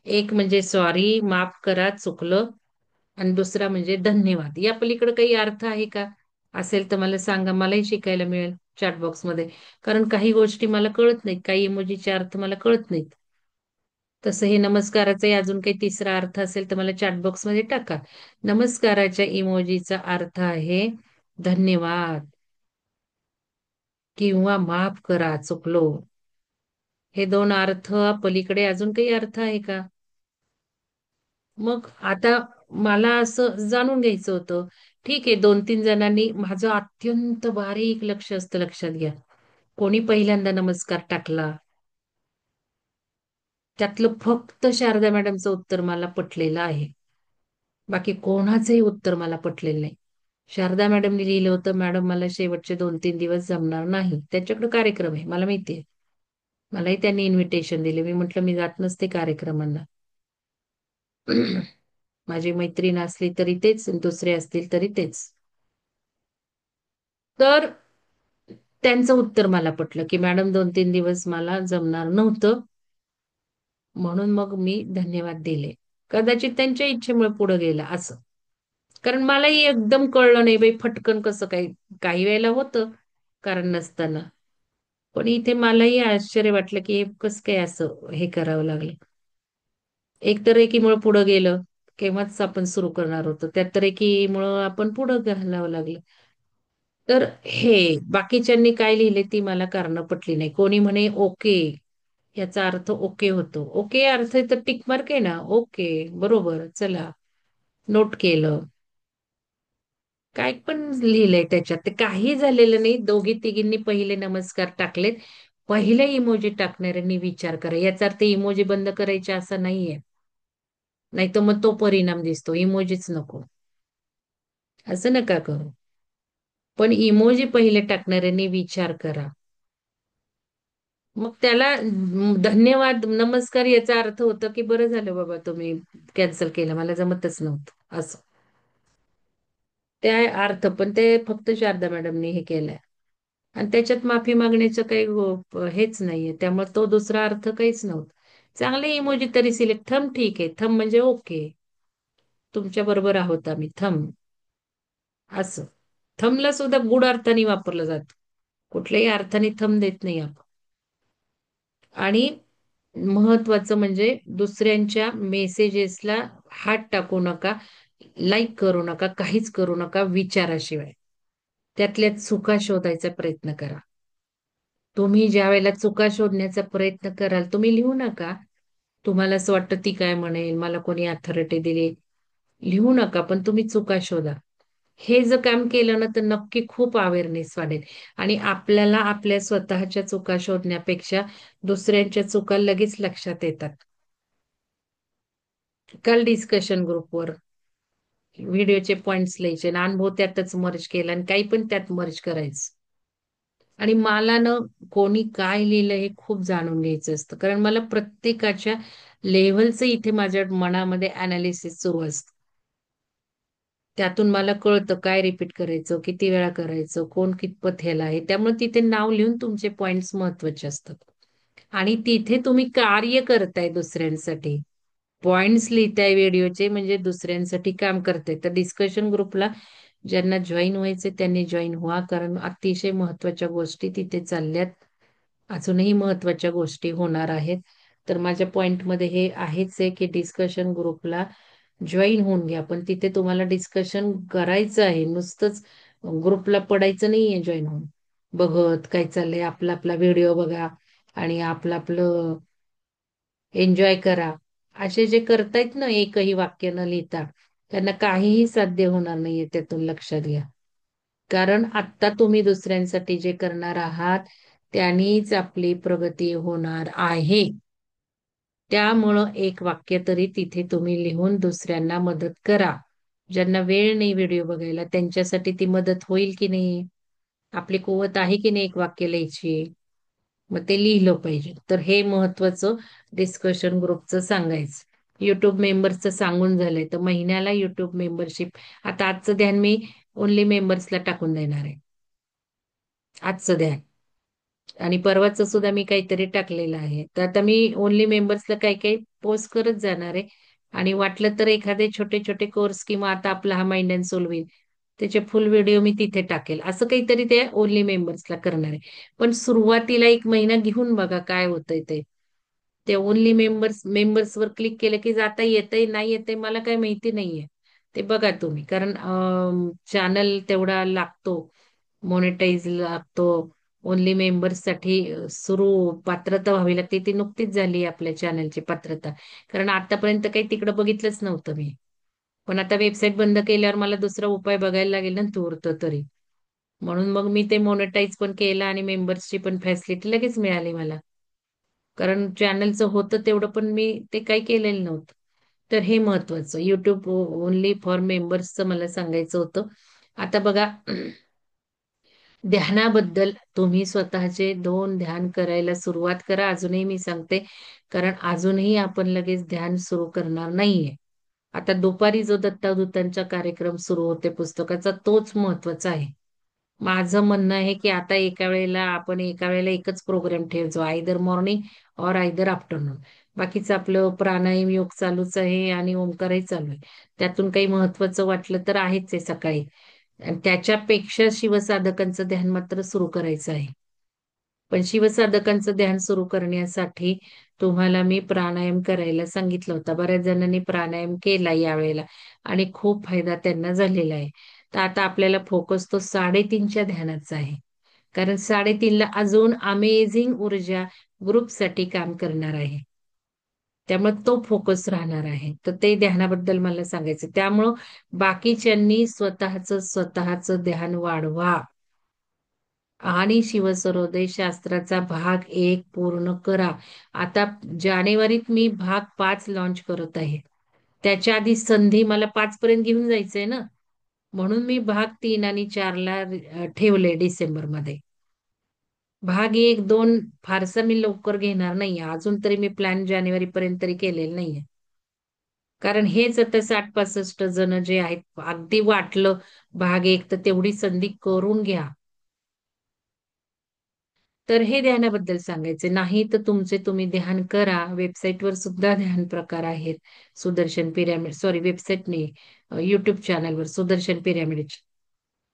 एक म्हणजे सॉरी, माफ करा, चुकलं. आणि दुसरा म्हणजे धन्यवाद. या पलीकडे काही अर्थ आहे का? असेल तर मला सांगा, मलाही शिकायला मिळेल चॅट बॉक्समध्ये. कारण काही गोष्टी मला कळत नाहीत, काही इमोजीचे अर्थ मला कळत नाहीत. तसं हे नमस्काराचाही अजून काही तिसरा अर्थ असेल तर मला चॅट बॉक्समध्ये टाका. नमस्काराच्या इमोजीचा अर्थ आहे धन्यवाद किंवा माफ करा, चुकलो. हे दोन अर्थ पलीकडे अजून काही अर्थ आहे का? मग आता मला असं जाणून घ्यायचं होतं. ठीक आहे, 2-3 जणांनी माझं अत्यंत बारीक लक्ष असतं, लक्षात घ्या. कोणी पहिल्यांदा नमस्कार टाकला, त्यातलं फक्त शारदा मॅडमचं उत्तर मला पटलेलं आहे. बाकी कोणाचंही उत्तर मला पटलेलं नाही. शारदा मॅडमनी लिहिलं होतं, मॅडम मला शेवटचे 2-3 दिवस जमणार नाही, त्याच्याकडे कार्यक्रम आहे, मला माहितीये. मलाही त्यांनी इन्व्हिटेशन दिले. मी म्हटलं मी जात नसते कार्यक्रमांना. माझी मैत्रीण असली तरी तेच, दुसरे असतील तरी तेच. तर त्यांचं उत्तर मला पटलं की मॅडम 2-3 दिवस मला जमणार नव्हतं, म्हणून मग मी धन्यवाद दिले. कदाचित त्यांच्या इच्छेमुळे पुढे गेला असं. कारण मलाही एकदम कळलं नाही बाई, फटकन कसं काही. काही वेळेला होतं कारण नसताना. पण इथे मलाही आश्चर्य वाटलं की हे कसं काय असं हे करावं लागलं. एक तर एकीमुळे पुढे गेलं, केव्हाच आपण सुरू करणार होतो, त्यात तर एकीमुळं आपण पुढे घालावं लागलं. तर हे बाकीच्यांनी काय लिहिले ती मला कारणं पटली नाही. कोणी म्हणे ओके, याचा अर्थ ओके होतो. ओके अर्थ आहे तर टिक मार्क आहे ना, ओके बरोबर, चला, नोट केलं. काय पण लिहिलंय त्याच्यात, ते काही झालेलं नाही. दोघी तिघींनी पहिले नमस्कार टाकलेत. पहिले इमोजी टाकणाऱ्यांनी विचार करा, याचा अर्थ इमोजी बंद करायचे असं नाहीये. नाही तर मग तो परिणाम दिसतो, इमोजीच नको. असं नका करू. पण इमोजी पहिले टाकणाऱ्यांनी विचार करा. मग त्याला धन्यवाद, नमस्कार याचा अर्थ होता की बरं झालं बाबा तुम्ही कॅन्सल केलं, मला जमतच नव्हतं असं. त्या अर्थ पण ते फक्त शारदा मॅडमनी हे केलंय. आणि त्याच्यात माफी मागण्याचं काही हेच नाहीये, त्यामुळे तो दुसरा अर्थ काहीच नव्हता. चांगले इमोजी तरी सिलेक्ट. थम ठीक आहे, थम म्हणजे ओके, तुमच्या बरोबर आहोत आम्ही, थम असं. थमला सुद्धा गुड अर्थाने वापरलं जातं. कुठल्याही अर्थाने थम देत नाही आपण. आणि महत्वाचं म्हणजे दुसऱ्यांच्या मेसेजेसला हात टाकू नका, लाईक करू नका, काहीच करू नका विचाराशिवाय. त्यातल्या चुका शोधायचा प्रयत्न करा. तुम्ही ज्या वेळेला चुका शोधण्याचा प्रयत्न कराल, तुम्ही लिहू नका. तुम्हाला असं वाटतं ती काय म्हणेल, मला कोणी अथॉरिटी दिली, लिहू नका, पण तुम्ही चुका शोधा. हे जर काम केलं ना तर नक्की खूप अवेअरनेस वाढेल. आणि आपल्याला आपल्या स्वतःच्या चुका शोधण्यापेक्षा दुसऱ्यांच्या चुका लगेच लक्षात येतात. काल डिस्कशन ग्रुपवर व्हिडिओचे पॉइंट्स लिहायचे आणि अनुभव त्यातच मर्ज केला आणि काही पण त्यात मर्ज करायचं. आणि मला ना कोणी काय लिहिलं हे खूप जाणून घ्यायचं असतं, कारण मला प्रत्येकाच्या लेव्हलचं इथे माझ्या मनामध्ये अनालिसिस सुरू असतं. त्यातून मला कळतं काय रिपीट करायचं, किती वेळा करायचं, कोण कितपत ह्याला आहे. त्यामुळे तिथे नाव लिहून तुमचे पॉइंट्स महत्वाचे असतात. आणि तिथे तुम्ही कार्य करताय दुसऱ्यांसाठी. पॉइंट्स लिहिताय व्हिडिओचे म्हणजे दुसऱ्यांसाठी काम करताय. तर डिस्कशन ग्रुपला ज्यांना जॉईन व्हायचे त्यांनी जॉईन व्हा, कारण अतिशय महत्वाच्या गोष्टी तिथे चालल्यात. अजूनही महत्वाच्या गोष्टी होणार आहेत. तर माझ्या पॉइंटमध्ये हे आहेच आहे की डिस्कशन ग्रुपला जॉईन होऊन घ्या. पण तिथे तुम्हाला डिस्कशन करायचं आहे, नुसतंच ग्रुपला पडायचं नाहीये जॉईन होऊन. बघत काय चाललंय, आपला आपला व्हिडिओ बघा आणि आपलं आपलं एन्जॉय करा, असे जे करतायत ना एकही वाक्य न लिहिता, त्यांना काहीही साध्य होणार नाहीये, त्यातून लक्षात घ्या. कारण आत्ता तुम्ही दुसऱ्यांसाठी जे करणार आहात त्यांनीच आपली प्रगती होणार आहे. त्यामुळं एक वाक्य तरी तिथे तुम्ही लिहून दुसऱ्यांना मदत करा. ज्यांना वेळ नाही व्हिडिओ बघायला त्यांच्यासाठी ती मदत होईल की नाही? आपली कुवत आहे की नाही एक वाक्य लिहायची? मग ते लिहिलं पाहिजे. तर हे महत्वाचं डिस्कशन ग्रुपचं सांगायचं. युट्यूब मेंबर्सचं सांगून झालंय, तर महिन्याला युट्यूब मेंबरशिप. आता आजचं ध्यान मी ओनली मेंबर्सला टाकून देणार आहे. आजचं ध्यान आणि परवाचं सुद्धा मी काहीतरी टाकलेलं आहे. तर आता मी ओनली मेंबर्सला काही काही पोस्ट करत जाणार आहे. आणि वाटलं तर एखादे छोटे छोटे कोर्स किंवा आता आपला हा माइंड अँड सोल होईल त्याचे फुल व्हिडिओ मी तिथे टाकेल. असं काहीतरी ते ओनली मेंबर्सला करणार आहे. पण सुरुवातीला एक महिना घेऊन बघा काय होतंय ते. ते ओनली मेंबर्सवर क्लिक केलं की जाता येतंय नाही येतंय मला काही माहिती नाहीये. ते बघा तुम्ही, कारण चॅनल तेवढा लागतो, मॉनिटाईज लागतो. ओनली मेंबर्ससाठी सुरू पात्रता व्हावी लागते, ती नुकतीच झाली आपल्या चॅनलची पात्रता. कारण आतापर्यंत काही तिकडं बघितलंच नव्हतं मी. पण आता वेबसाईट बंद केल्यावर मला दुसरा उपाय बघायला लागेल ना तूर्त तरी. म्हणून मग मी ते मॉनिटाईज पण केलं आणि मेंबर्सची पण फॅसिलिटी लगेच मिळाली मला. कारण चॅनलचं होतं तेवढं पण मी ते काही केलेलं नव्हतं. तर हे महत्वाचं युट्यूब ओनली फॉर मेंबर्सचं मला सांगायचं होतं. आता बघा, ध्यानाबद्दल तुम्ही स्वतःचे 2 ध्यान करायला सुरुवात करा. अजूनही मी सांगते, कारण अजूनही आपण लगेच ध्यान सुरू करणार नाहीये. आता दुपारी जो दत्तावधूतांचा कार्यक्रम सुरू होते पुस्तकाचा तोच महत्वाचा आहे. माझं म्हणणं आहे की आता एका वेळेला एकच प्रोग्राम ठेवायचो, आयदर मॉर्निंग और आयदर आफ्टरनून. बाकीचं आपलं प्राणायाम योग चालूच आहे आणि ओंकारही चालू आहे. त्यातून काही महत्वाचं वाटलं तर आहेच आहे सकाळी. आणि त्याच्यापेक्षा शिवसाधकांचं ध्यान मात्र सुरू करायचं आहे. पण शिवसाधकांचं ध्यान सुरू करण्यासाठी तुम्हाला मी प्राणायाम करायला सांगितलं होतं. बऱ्याच जणांनी प्राणायाम केला यावेळेला आणि खूप फायदा त्यांना झालेला आहे. तर आता आपल्याला फोकस तो 3:30च्या ध्यानाचा आहे. कारण 3:30ला अजून अमेझिंग ऊर्जा ग्रुपसाठी काम करणार आहे. त्यामुळे तो फोकस राहणार आहे. तर ते ध्यानाबद्दल मला सांगायचं. त्यामुळं बाकीच्यांनी स्वतःचं ध्यान वाढवा आणि शिवसरोदय शास्त्राचा भाग 1 पूर्ण करा. आता जानेवारीत मी भाग 5 लॉन्च करत आहे. त्याच्या आधी संधी मला 5 पर्यंत घेऊन जायचंय ना. म्हणून मी भाग 3 आणि 4ला ठेवले डिसेंबरमध्ये. भाग 1, 2 फारसा मी लवकर घेणार नाहीये. अजून तरी मी प्लॅन जानेवारीपर्यंत तरी केलेलं नाहीये. कारण हेच आता 60-65 जण जे आहेत, अगदी वाटलं भाग 1 तर तेवढी संधी करून घ्या. तर हे ध्यानाबद्दल सांगायचे. नाही तर तुमचे तुम्ही ध्यान करा. वेबसाईटवर सुद्धा ध्यान प्रकार आहेत. सुदर्शन पिरॅमिड, सॉरी वेबसाईट नाही, युट्यूब चॅनलवर सुदर्शन पिरॅमिड.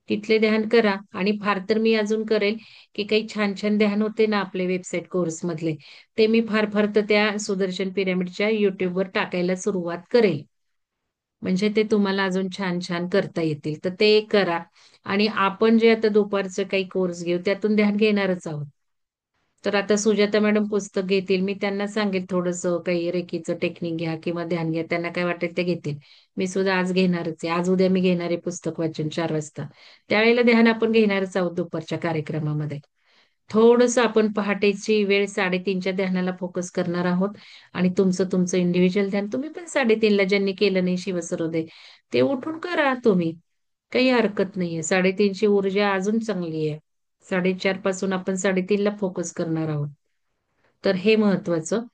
तिथले ध्यान करा. आणि फार तर मी अजून करेल की काही छान छान ध्यान होते ना आपले वेबसाईट कोर्स मधले, ते मी फार फार तर त्या सुदर्शन पिरॅमिडच्या युट्यूबवर टाकायला सुरुवात करेल. म्हणजे ते तुम्हाला अजून छान छान करता येतील. तर ते करा. आणि आपण जे आता दुपारचं काही कोर्स घेऊ त्यातून ध्यान घेणारच आहोत. तर आता सुजाता मॅडम पुस्तक घेतील, मी त्यांना सांगेल थोडंसं काही रेकीचं टेक्निक घ्या किंवा ध्यान घ्या, त्यांना काय वाटेल ते घेतील. मी सुद्धा आज घेणारच आहे. आज उद्या मी घेणार आहे पुस्तक वाचन 4 वाजता. त्यावेळेला ध्यान आपण घेणारच आहोत दुपारच्या कार्यक्रमामध्ये. थोडंसं आपण पहाटेची वेळ 3:30च्या ध्यानाला फोकस करणार आहोत. आणि तुमचं तुमचं इंडिव्हिज्युअल ध्यान तुम्ही पण 3:30ला ज्यांनी केलं नाही शिवसरोदय ते उठून करा तुम्ही. काही हरकत नाहीये. 3:30ची ऊर्जा अजून चांगली आहे. 4:30 पासून आपण 3:30ला फोकस करणार आहोत. तर हे महत्वाचं.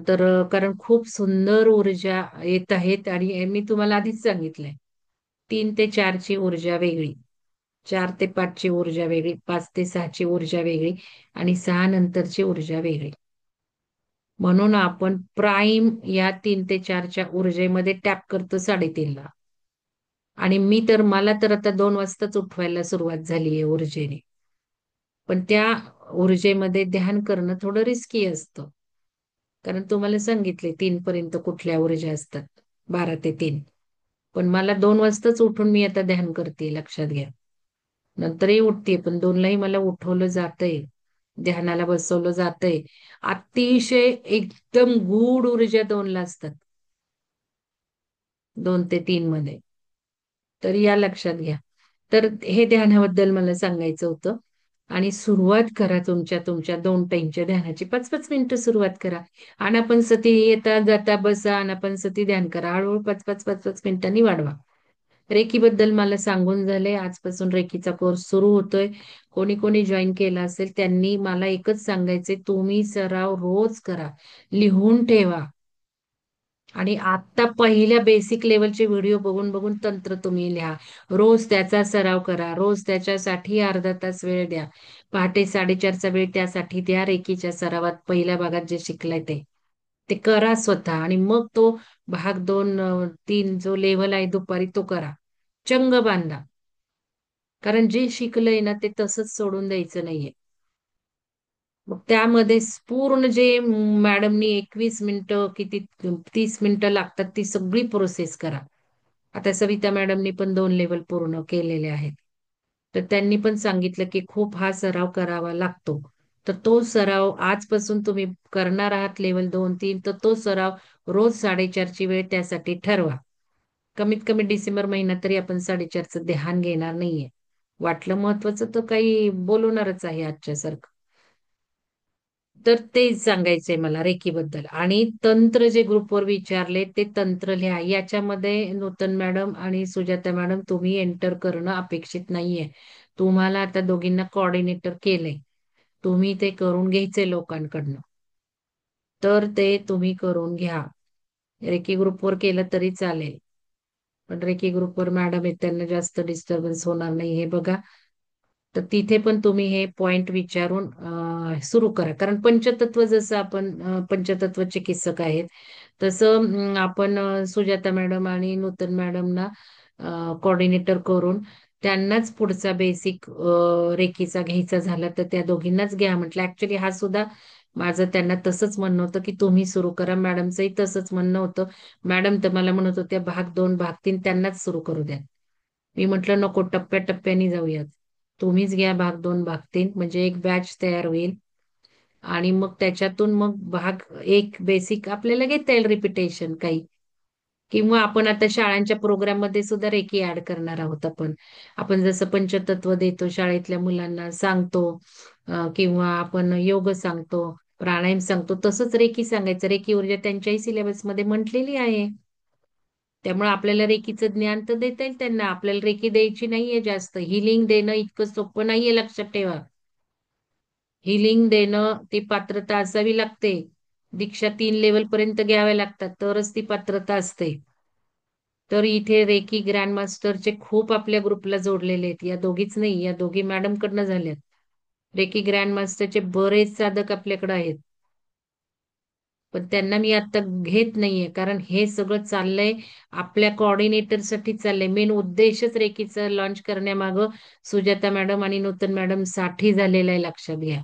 तर कारण खूप सुंदर ऊर्जा येत आहेत आणि मी तुम्हाला आधीच सांगितलंय. 3 ते 4ची ऊर्जा वेगळी, 4 ते 5ची ऊर्जा वेगळी, 5 ते 6ची ऊर्जा वेगळी आणि 6 नंतरची ऊर्जा वेगळी. म्हणून आपण प्राईम या 3 ते 4च्या ऊर्जेमध्ये टॅप करतो 3:30ला. आणि मला तर आता 2 वाजताच उठवायला सुरुवात झाली आहे ऊर्जेने. पण त्या ऊर्जेमध्ये ध्यान करणं थोडं रिस्की असतं. कारण तुम्हाला सांगितले 3 पर्यंत कुठल्या ऊर्जा असतात, 12 ते 3. पण मला 2 वाजताच उठून मी आता ध्यान करते, लक्षात घ्या. नंतरही उठते पण 2लाही मला उठवलं जातंय. ध्यानाला बसवलं जातंय, अतिशय एकदम गूढ ऊर्जा 2ला असतात, 2 ते 3 मध्ये. तर या लक्षात घ्या. तर हे ध्यानाबद्दल मला सांगायचं होतं. आणि सुरुवात करा तुमच्या तुमच्या 2 टाईमच्या ध्यानाची. 5-5 मिनिटं सुरुवात करा. आनापानसती येता जाता बसा, आनापानसती ध्यान करा. हळूहळू 5-5 वाढवा. रेकीबद्दल मला सांगून झाले. आजपासून रेकीचा कोर्स सुरू होतोय. कोणी कोणी जॉईन केला असेल त्यांनी मला एकच सांगायचे, तुम्ही सराव रोज करा, लिहून ठेवा. आणि आता पहिल्या बेसिक लेवलचे व्हिडिओ बघून बघून तंत्र तुम्ही लिहा. रोज त्याचा सराव करा. रोज त्याच्यासाठी अर्धा तास वेळ द्या. पहाटे 4:30चा वेळ त्यासाठी द्या. रेकीच्या सरावात पहिल्या भागात जे शिकलाय ते ते करा स्वतः. आणि मग तो भाग 2, 3 जो लेवल आहे दुपारी तो करा. चंग बांधा. कारण जे शिकलंय ना ते तसंच सोडून द्यायचं नाहीये. मग त्यामध्ये पूर्ण जे मॅडमनी 21 मिनिटं किती 30 मिनिटं लागतात ती सगळी प्रोसेस करा. आता सविता मॅडमनी पण 2 लेवल पूर्ण केलेले आहेत. तर त्यांनी पण सांगितलं की खूप हा सराव करावा लागतो. तर तो सराव आजपासून तुम्ही करणार आहात लेवल 2-3, तर तो सराव रोज 4:30ची वेळ त्यासाठी ठरवा. कमीत कमी डिसेंबर महिन्यात तरी आपण 4:30चं ध्यान घेणार नाहीये. वाटलं महत्वाचं तर काही बोलवणारच आहे आजच्या सारखं. तर तेच सांगायचंय मला रेकीबद्दल. आणि तंत्र जे ग्रुपवर विचारले ते तंत्र लिहा. याच्यामध्ये नूतन मॅडम आणि सुजाता मॅडम तुम्ही एंटर करणं अपेक्षित नाहीये. तुम्हाला आता दोघींना कोऑर्डिनेटर केलंय. तुम्ही ते करून घ्यायचे लोकांकडनं. तर ते तुम्ही करून घ्या. रेकी ग्रुपवर केलं तरी चालेल. पण रेकी ग्रुपवर मॅडम आहेत त्यांना जास्त डिस्टर्बन्स होणार नाही हे बघा. तर तिथे पण तुम्ही हे पॉइंट विचारून सुरू करा. कारण पंचतत्व जसं आपण पंचतत्व चिकित्सक आहेत तसं आपण सुजाता मॅडम आणि नूतन मॅडमना कोऑर्डिनेटर करून त्यांनाच पुढचा बेसिक रेकीचा घ्यायचा झाला तर त्या दोघींनाच घ्या म्हटलं. ऍक्च्युली हा सुद्धा माझं त्यांना तसंच म्हणणं होतं की तुम्ही सुरू करा. मॅडमचंही तसंच म्हणणं होतं. मॅडम तर मला म्हणत होत्या भाग 2 भाग 3 त्यांनाच सुरू करू द्या. मी म्हटलं नको, टप्प्याटप्प्याने जाऊयात. तुम्हीच घ्या भाग 2 भाग 3, म्हणजे एक बॅच तयार होईल. आणि मग त्याच्यातून मग भाग 1 बेसिक आपल्याला घेता येईल रिपिटेशन काही. किंवा आपण आता शाळांच्या प्रोग्राम मध्ये सुद्धा रेकी ऍड करणार आहोत. आपण आपण जसं पंचतत्व देतो शाळेतल्या मुलांना सांगतो, किंवा आपण योग सांगतो, प्राणायाम सांगतो, तसंच रेकी सांगायचं. रेकी ऊर्जा त्यांच्याही सिलेबसमध्ये म्हटलेली आहे. त्यामुळे आपल्याला रेकीचं ज्ञान तर देता येईल त्यांना. आपल्याला रेकी द्यायची नाहीये जास्त. हिलिंग देणं इतकं सोपं नाहीये, लक्षात ठेवा. हिलिंग देणं ती पात्रता असावी लागते. दीक्षा 3 लेवल पर्यंत घ्याव्या लागतात तरच ती पात्रता असते. तर इथे रेकी ग्रँड मास्टरचे खूप आपल्या ग्रुपला जोडलेले आहेत. या दोघीच नाही, या दोघी मॅडम कडनं झाल्यात. रेकी ग्रँड मास्टरचे बरेच साधक आपल्याकडे आहेत. पण त्यांना मी आता घेत नाहीये कारण हे सगळं चाललंय आपल्या कोऑर्डिनेटर साठी चाललंय. मेन उद्देशच रेकीचं लॉन्च करण्यामागं सुजाता मॅडम आणि नूतन मॅडम साठी झालेला आहे, लक्षात घ्या.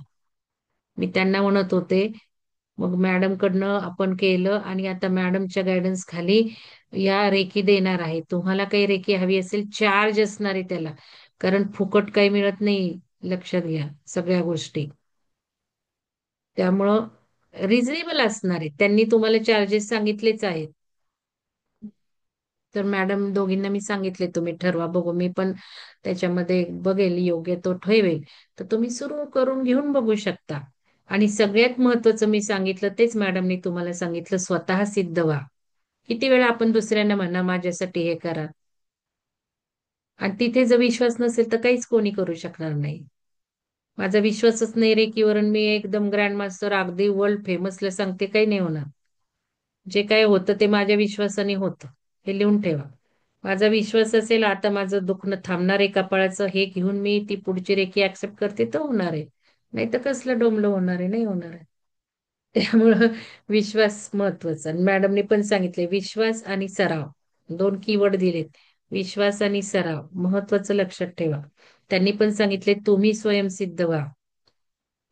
मी त्यांना म्हणत होते. मग मॅडम कडनं आपण केलं आणि आता मॅडमच्या गायडन्स खाली या रेकी देणार आहे. तुम्हाला काही रेकी हवी असेल चार्ज असणार आहे त्याला. कारण फुकट काही मिळत नाही, लक्षात घ्या सगळ्या गोष्टी. त्यामुळं रिझनेबल असणार आहे. त्यांनी तुम्हाला चार्जेस सांगितलेच आहेत. तर मॅडम दोघींना मी सांगितले तुम्ही ठरवा. बघू मी पण त्याच्यामध्ये बघेल, योग्य तो ठेवेल. तर तुम्ही सुरू करून घेऊन बघू शकता. आणि सगळ्यात महत्वाचं मी सांगितलं तेच मॅडमनी तुम्हाला सांगितलं, स्वतः सिद्ध व्हा. किती वेळा आपण दुसऱ्यांना म्हणा माझ्यासाठी हे करा. आणि तिथे जर विश्वास नसेल तर काहीच कोणी करू शकणार नाही. माझा विश्वासच नाही रेकीवर आणि मी एकदम ग्रँड मास्टर अगदी वर्ल्ड फेमसला सांगते, काही नाही होणार. जे काय होतं ते माझ्या विश्वासाने होतं, हे लिहून ठेवा. माझा विश्वास असेल आता माझं दुखणं थांबणार आहे कपाळाचं, हे घेऊन मी ती पुढची रेकी ऍक्सेप्ट करते तर होणार आहे. नाही तर कसलं डोंबलं होणार आहे, नाही होणार आहे. त्यामुळं विश्वास महत्वाचा. आणि मॅडमने पण सांगितले विश्वास आणि सराव, 2 कीवर्ड दिलेत. विश्वास आणि सराव महत्वाचं, लक्षात ठेवा. त्यांनी पण सांगितले तुम्ही स्वयंसिद्ध व्हा.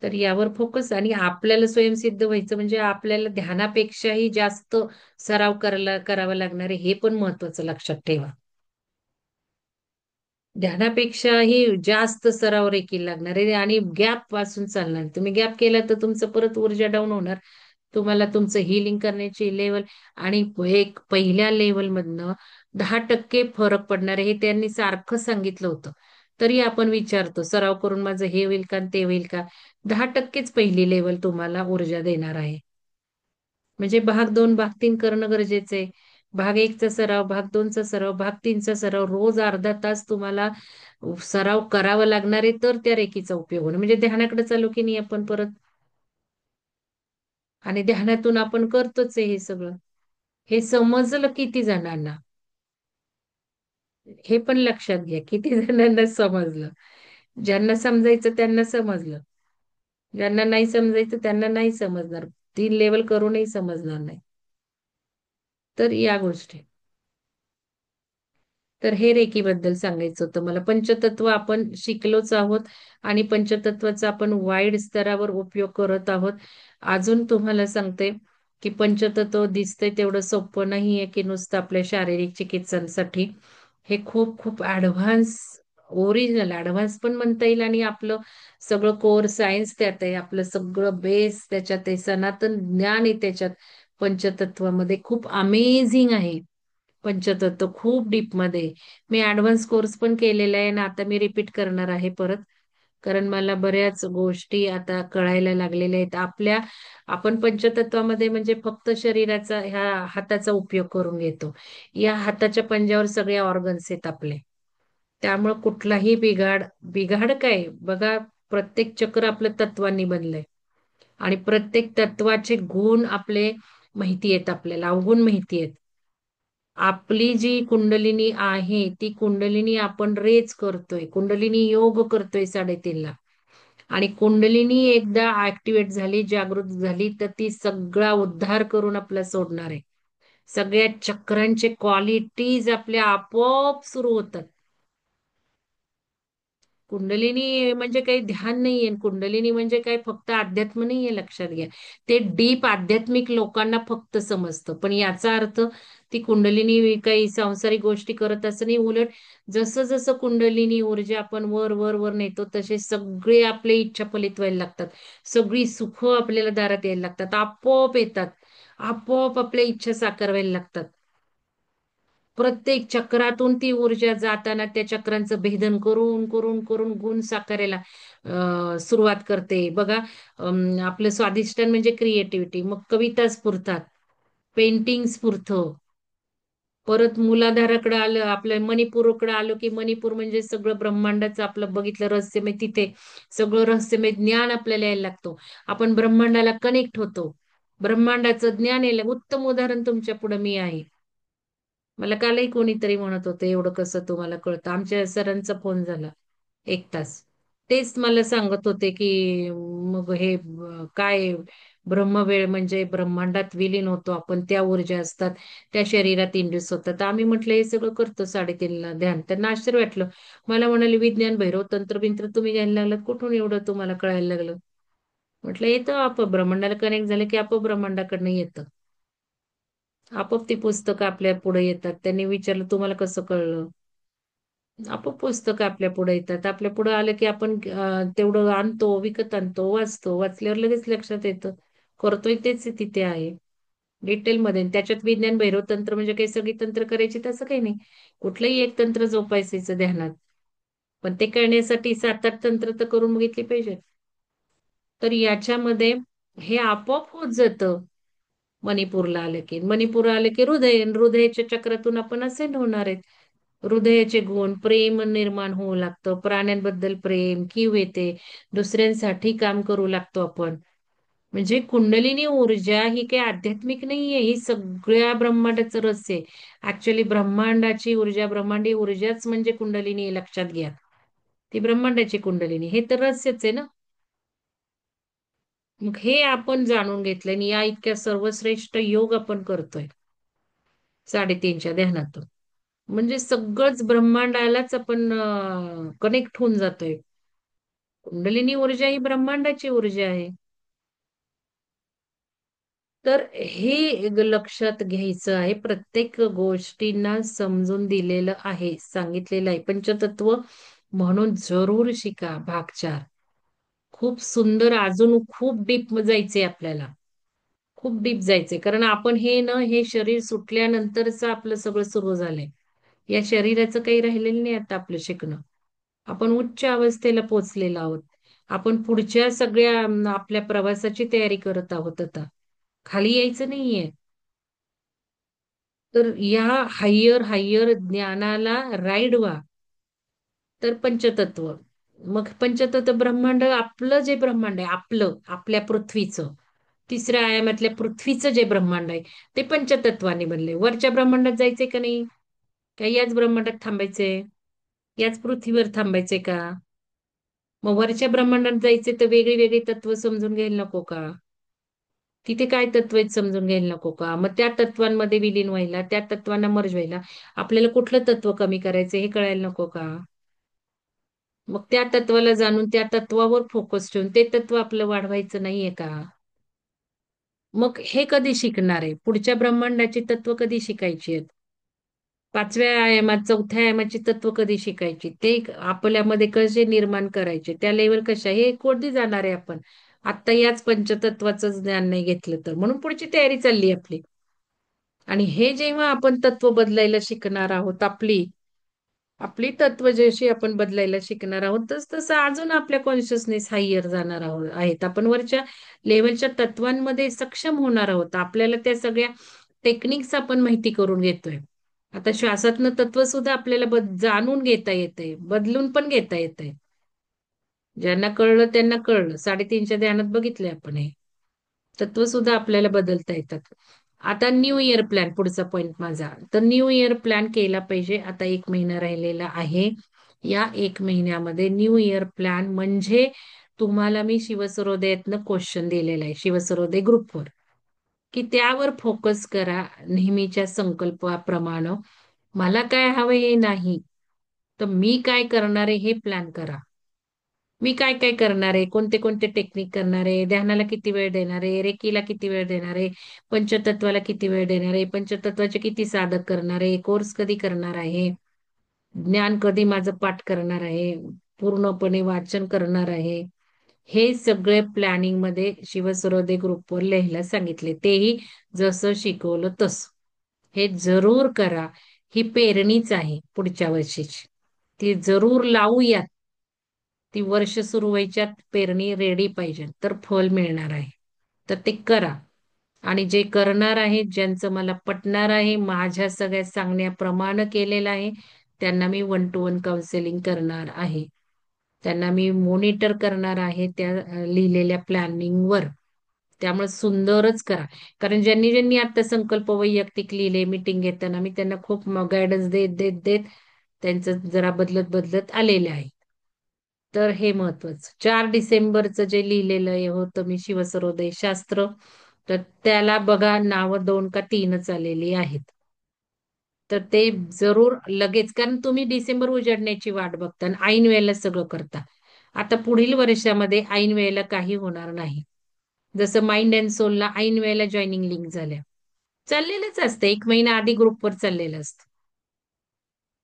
तर यावर फोकस. आणि आपल्याला स्वयंसिद्ध व्हायचं म्हणजे आपल्याला ध्यानापेक्षाही जास्त सराव करावा लागणार आहे, हे पण महत्वाचं लक्षात ठेवा. ध्यानापेक्षाही जास्त सराव रेखील लागणार आहे आणि गॅप पासून चालणार. तुम्ही गॅप केला तर तुमचं परत ऊर्जा डाऊन होणार. तुम्हाला तुमचं हिलिंग करण्याची लेवल आणि एक पहिल्या लेवल मधनं 10% फरक पडणार आहे हे त्यांनी सारखं सांगितलं होतं. तरी आपण विचारतो सराव करून माझं हे होईल का ते होईल का. 10%च पहिली लेवल तुम्हाला ऊर्जा देणार आहे. म्हणजे भाग 2 भाग 3 करणं गरजेचं आहे. भाग 1चा सराव, भाग 2चा सराव, भाग 3चा सराव रोज अर्धा तास तुम्हाला सराव करावा लागणार आहे तर त्या रेकीचा उपयोग होणार. म्हणजे ध्यानाकडे चालू की नाही आपण परत. आणि ध्यानातून आपण करतोच आहे हे सगळं. हे समजलं किती जणांना, हे पण लक्षात घ्या किती जणांना समजलं. ज्यांना समजायचं त्यांना समजलं, ज्यांना नाही समजायचं त्यांना नाही समजणार. 3 लेवल करूनही समजणार नाही. तर या गोष्टी. तर हे रेकीबद्दल सांगायचं होतं मला. पंचतत्व आपण शिकलोच आहोत आणि पंचतत्वाचा आपण वाईड स्तरावर उपयोग करत आहोत. अजून तुम्हाला सांगते की पंचतत्व दिसतंय तेवढं सोपं नाहीये की नुसतं आपल्या शारीरिक चिकित्सांसाठी. हे खूप खूप ऍडव्हान्स, ओरिजिनल ऍडव्हान्स पण म्हणता येईल आणि आपलं सगळं कोर सायन्स त्यात आहे. आपलं सगळं बेस त्याच्यात आहे. सनातन ज्ञान आहे त्याच्यात. पंचतत्वामध्ये खूप अमेझिंग आहे. पंचतत्व खूप डीप मध्ये आहे. मी ऍडव्हान्स कोर्स पण केलेला आहे आणि आता मी रिपीट करणार आहे परत. कारण मला बऱ्याच गोष्टी आता कळायला लागलेल्या आहेत. आपण पंचतत्वामध्ये म्हणजे फक्त शरीराचा ह्या हाताचा उपयोग करून घेतो. या हाताच्या पंजावर सगळे ऑर्गन्स आहेत आपले. त्यामुळे कुठलाही बिघाड काय बघा, प्रत्येक चक्र आपलं तत्वांनी बनलंय. आणि प्रत्येक तत्वाचे गुण आपले माहिती आहेत, आपल्याला अवगुण माहिती आहेत. आपली जी कुंडलिनी आहे ती कुंडलिनी आपण रेच करतोय, कुंडलिनी योग करतोय 3:30 ला. आणि कुंडलिनी एकदा ऍक्टिव्हेट झाली, जागृत झाली तर ती सगळा उद्धार करून आपला सोडणार आहे. सगळ्या चक्रांचे क्वालिटीज आपल्या आपोआप सुरू होतात. कुंडलिनी म्हणजे काही ध्यान नाहीये. कुंडलिनी म्हणजे काय फक्त अध्यात्म नाहीये, लक्षात घ्या. ते डीप आध्यात्मिक लोकांना फक्त समजतं. पण याचा अर्थ ती कुंडलिनी काही सांसारिक गोष्टी करत असं नाही. उलट जसं जसं कुंडलिनी ऊर्जा आपण वर वर वर नेतो तसे सगळे आपले इच्छा फलित व्हायला लागतात. सगळी सुख आपल्याला दारात यायला लागतात, आपोआप येतात. आपोआप आपल्या इच्छा साकार व्हायला लागतात. प्रत्येक चक्रातून ती ऊर्जा जाताना त्या चक्रांचं भेदन करून करून करून गुण साकारायला सुरुवात करते बघा. आपलं स्वादिष्टान म्हणजे क्रिएटिव्हिटी, मग कविता स्फुरतात, पेंटिंग स्फुरतं. परत मुलाधाराकडे आलं, आपल्या मणिपूरकडे आलो की मणिपूर म्हणजे सगळं ब्रह्मांडाचं आपलं बघितलं रहस्यमय, तिथे सगळं रहस्यमय ज्ञान आपल्याला यायला लागतो. आपण ब्रह्मांडाला कनेक्ट होतो. ब्रह्मांडाचं ज्ञान यायला उत्तम उदाहरण तुमच्या पुढे मी आहे. मला कालही कोणीतरी म्हणत होतं एवढं कसं तुम्हाला कळतं. आमच्या सरांचा फोन झाला 1 तास. तेच मला सांगत होते की मग हे काय ब्रह्मवेळ म्हणजे ब्रह्मांडात विलीन होतो आपण, त्या ऊर्जा असतात त्या शरीरात इंड्यूस होतात. आम्ही म्हटलं हे सगळं करतो 3:30 ला ध्यान. त्यांना आश्चर्य वाटलं. मला म्हणाले विज्ञान भैरव तंत्र बिंत्र तुम्ही घ्यायला लागलात कुठून एवढं तुम्हाला कळायला लागलं. म्हटलं येतं आपोआप ब्रह्मांडाला कनेक्ट झालं की आपोआप ब्रह्मांडाकडनं येतं. आपोआप ती पुस्तकं आपल्या पुढे येतात. त्यांनी विचारलं तुम्हाला कसं कळलं. आपोआप पुस्तकं आपल्या पुढे येतात. आपल्या पुढे आलं की आपण तेवढं आणतो, विकत आणतो, वाचतो. वाचल्यावर लगेच लक्षात येतं. करतोय तेच तिथे आहे डिटेलमध्ये. त्याच्यात विज्ञान भैरव तंत्र म्हणजे काही सगळी तंत्र करायची तसं काही नाही. कुठलंही एक तंत्र जोपासायचं ध्यानात. पण ते करण्यासाठी 7-8 तंत्र तर करून बघितली पाहिजे. तर याच्यामध्ये हे आपोआप होत जातं. मणिपूरला आलं की, मणिपूर आलं की हृदय, आणि हृदयाच्या चक्रातून आपण असेंड होणार आहेत. हृदयाचे गुण, प्रेम निर्माण होऊ लागतं, प्राण्यांबद्दल प्रेम, कीव येते, दुसऱ्यांसाठी काम करू लागतो आपण. म्हणजे कुंडलिनी ऊर्जा ही काही आध्यात्मिक नाहीये, ही सगळ्या ब्रह्मांडाचं रहस्य आहे. ऍक्च्युली ब्रह्मांडाची ऊर्जा, ब्रह्मांडी ऊर्जाच म्हणजे कुंडलिनी आहे, लक्षात घ्या. ती ब्रह्मांडाची कुंडलिनी, हे तर रहस्यच आहे ना. मग हे आपण जाणून घेतलं आणि या इतक्या सर्वश्रेष्ठ योग आपण करतोय 3:30च्या ध्यानातून. म्हणजे सगळंच ब्रह्मांडालाच आपण कनेक्ट होऊन जातोय. कुंडलिनी ऊर्जा ही ब्रह्मांडाची ऊर्जा आहे. तर हे एक लक्षात घ्यायचं आहे. प्रत्येक गोष्टींना समजून दिलेलं आहे, सांगितलेलं आहे. पंचतत्व म्हणून जरूर शिका भाग 4. खूप सुंदर, अजून खूप डीप जायचंय आपल्याला. खूप डीप जायचंय, कारण आपण हे शरीर सुटल्यानंतरच आपलं सगळं सुरू झालंय. या शरीराचं काही राहिलेलं नाही आता आपलं शिकणं. आपण उच्च अवस्थेला पोहोचलेलो आहोत. आपण पुढच्या सगळ्या आपल्या प्रवासाची तयारी करत आहोत आता. खाली यायचं नाहीये. तर या हायर हायर ज्ञानाला राईड व्हा. तर पंचतत्व. मग पंचतत्व ब्रह्मांड, आपलं जे ब्रह्मांड आहे, आपलं, आपल्या पृथ्वीचं, तिसऱ्या आयामातल्या पृथ्वीचं जे ब्रह्मांड आहे, ते पंचतत्वाने बनले. वरच्या ब्रह्मांडात जायचंय का नाही? का याच ब्रह्मांडात थांबायचंय? याच पृथ्वीवर थांबायचंय का? मग वरच्या ब्रह्मांडात जायचे तर वेगळी वेगळी तत्व समजून घ्यायला नको का? तिथे काय तत्व आहेत समजून घ्यायला नको का? मग त्या तत्वांमध्ये विलीन व्हायला, त्या तत्वांना मर्ज व्हायला आपल्याला कुठलं तत्व कमी करायचं हे कळायला नको का? मग त्या तत्वाला जाणून त्या तत्वावर फोकस ठेवून ते तत्व आपलं वाढवायचं नाहीये का? मग हे कधी शिकणार आहे? पुढच्या ब्रह्मांडाची तत्व कधी शिकायची आहेत? पाचव्या आयामात, चौथ्या आयामाची तत्व कधी शिकायची? ते आपल्यामध्ये कसे निर्माण करायचे? त्या लेवल कशा? हे कधी जाणार आहे आपण? आता याच पंचतत्वाचं ज्ञान नाही घेतलं तर. म्हणून पुढची तयारी चालली आपली. आणि हे जेव्हा आपण तत्व बदलायला शिकणार आहोत, आपली आपली तत्व जशी आपण बदलायला शिकणार आहोत, तस तसं अजून आपल्या कॉन्शियसनेस हायर जाणार आहोत आहेत. आपण वरच्या लेवलच्या तत्वांमध्ये सक्षम होणार आहोत. आपल्याला त्या सगळ्या टेक्निक्स आपण माहिती करून घेतोय. आता श्वासातनं तत्व सुद्धा आपल्याला जाणून घेता येतंय, बदलून पण घेता येतंय. ज्यांना कळलं त्यांना कळलं. 3:30च्या ध्यानात बघितलंय आपण हे. तत्व सुद्धा आपल्याला बदलता येतात. आता न्यू इयर प्लॅन, पुढचा पॉइंट माझा. तर न्यू इयर प्लॅन केला पाहिजे. आता 1 महिना राहिलेला आहे. या 1 महिन्यामध्ये न्यू इयर प्लॅन म्हणजे तुम्हाला मी शिवसरोदयातनं क्वेश्चन दिलेला आहे, शिवसरोदय ग्रुपवर, की त्यावर फोकस करा. नेहमीच्या संकल्पाप्रमाणे मला काय हवं हे नाही, तर मी काय करणार आहे हे प्लॅन करा. मी काय काय करणार आहे, कोणते कोणते टेक्निक करणार आहे, ध्यानाला किती वेळ देणार आहे, रेकीला किती वेळ देणार आहे, पंचतत्वाला किती वेळ देणार आहे, पंचतत्वाचे किती साधक करणार आहे, कोर्स कधी करणार आहे, ज्ञान कधी माझं पाठ करणार आहे, पूर्णपणे वाचन करणार आहे. हे सगळे प्लॅनिंग मध्ये शिवसरोदय ग्रुपवर लिहायला सांगितले. तेही जसं शिकवलं तसं. हे जरूर करा. ही पेरणीच आहे पुढच्या वर्षीची. ती जरूर लावूयात. ती वर्ष सुरू व्हायच्यात पेरणी रेडी पाहिजे, तर फळ मिळणार आहे. तर ते करा. आणि जे करणार आहेत, ज्यांचं मला पटणार आहे, माझ्या सगळ्या सांगण्याप्रमाणे केलेलं आहे, त्यांना मी 1-to-1 काउन्सिलिंग करणार आहे. त्यांना मी मॉनिटर करणार आहे त्या लिहिलेल्या प्लॅनिंगवर. त्यामुळे सुंदरच करा. कारण ज्यांनी ज्यांनी आता संकल्प वैयक्तिक लिहिले, मीटिंग घेताना मी त्यांना खूप गायडन्स देत देत देत त्यांचं जरा बदलत बदलत आलेले आहे. तर हे महत्वाचं. 4 डिसेंबरचं जे लिहिलेलं होतं मी, शिवसरोदय शास्त्र, तर त्याला बघा नावं 2 का 3च आलेली आहेत. तर ते जरूर लगेच, कारण तुम्ही डिसेंबर उजाडण्याची वाट बघता आणि ऐन वेळेला सगळं करता. आता पुढील वर्षामध्ये ऐन वेळेला काही होणार नाही. जसं माइंड अँड सोलला ऐन वेळेला जॉईनिंग लिंक झाल्या. चाललेलंच असतं, 1 महिना आधी ग्रुपवर चाललेलं असतं.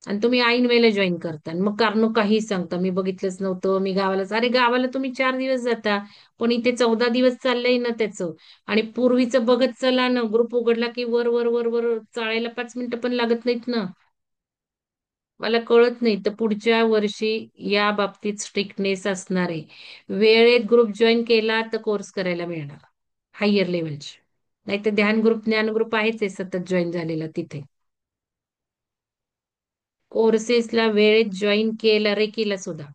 आणि तुम्ही ऐन वेळेला जॉईन करता आणि मग कारण काही सांगता, मी बघितलंच नव्हतं, मी गावालाच. अरे गावाला तुम्ही 4 दिवस जाता, पण इथे 14 दिवस चाललंय ना त्याचं. आणि पूर्वीचं बघत चला ना, ग्रुप उघडला की वर वर वर वर चाळायला 5 मिनिटं पण लागत नाहीत ना. मला कळत नाही. तर पुढच्या वर्षी या बाबतीत स्ट्रिक्टनेस असणार आहे. वेळेत ग्रुप जॉईन केला तर कोर्स करायला मिळणार हायर लेवलचे. नाही तर ध्यान ग्रुप, ज्ञान ग्रुप आहेच आहे सतत जॉईन झालेला तिथे. कोर्सेसला वेळेत जॉईन केलं, रेकीला सुद्धा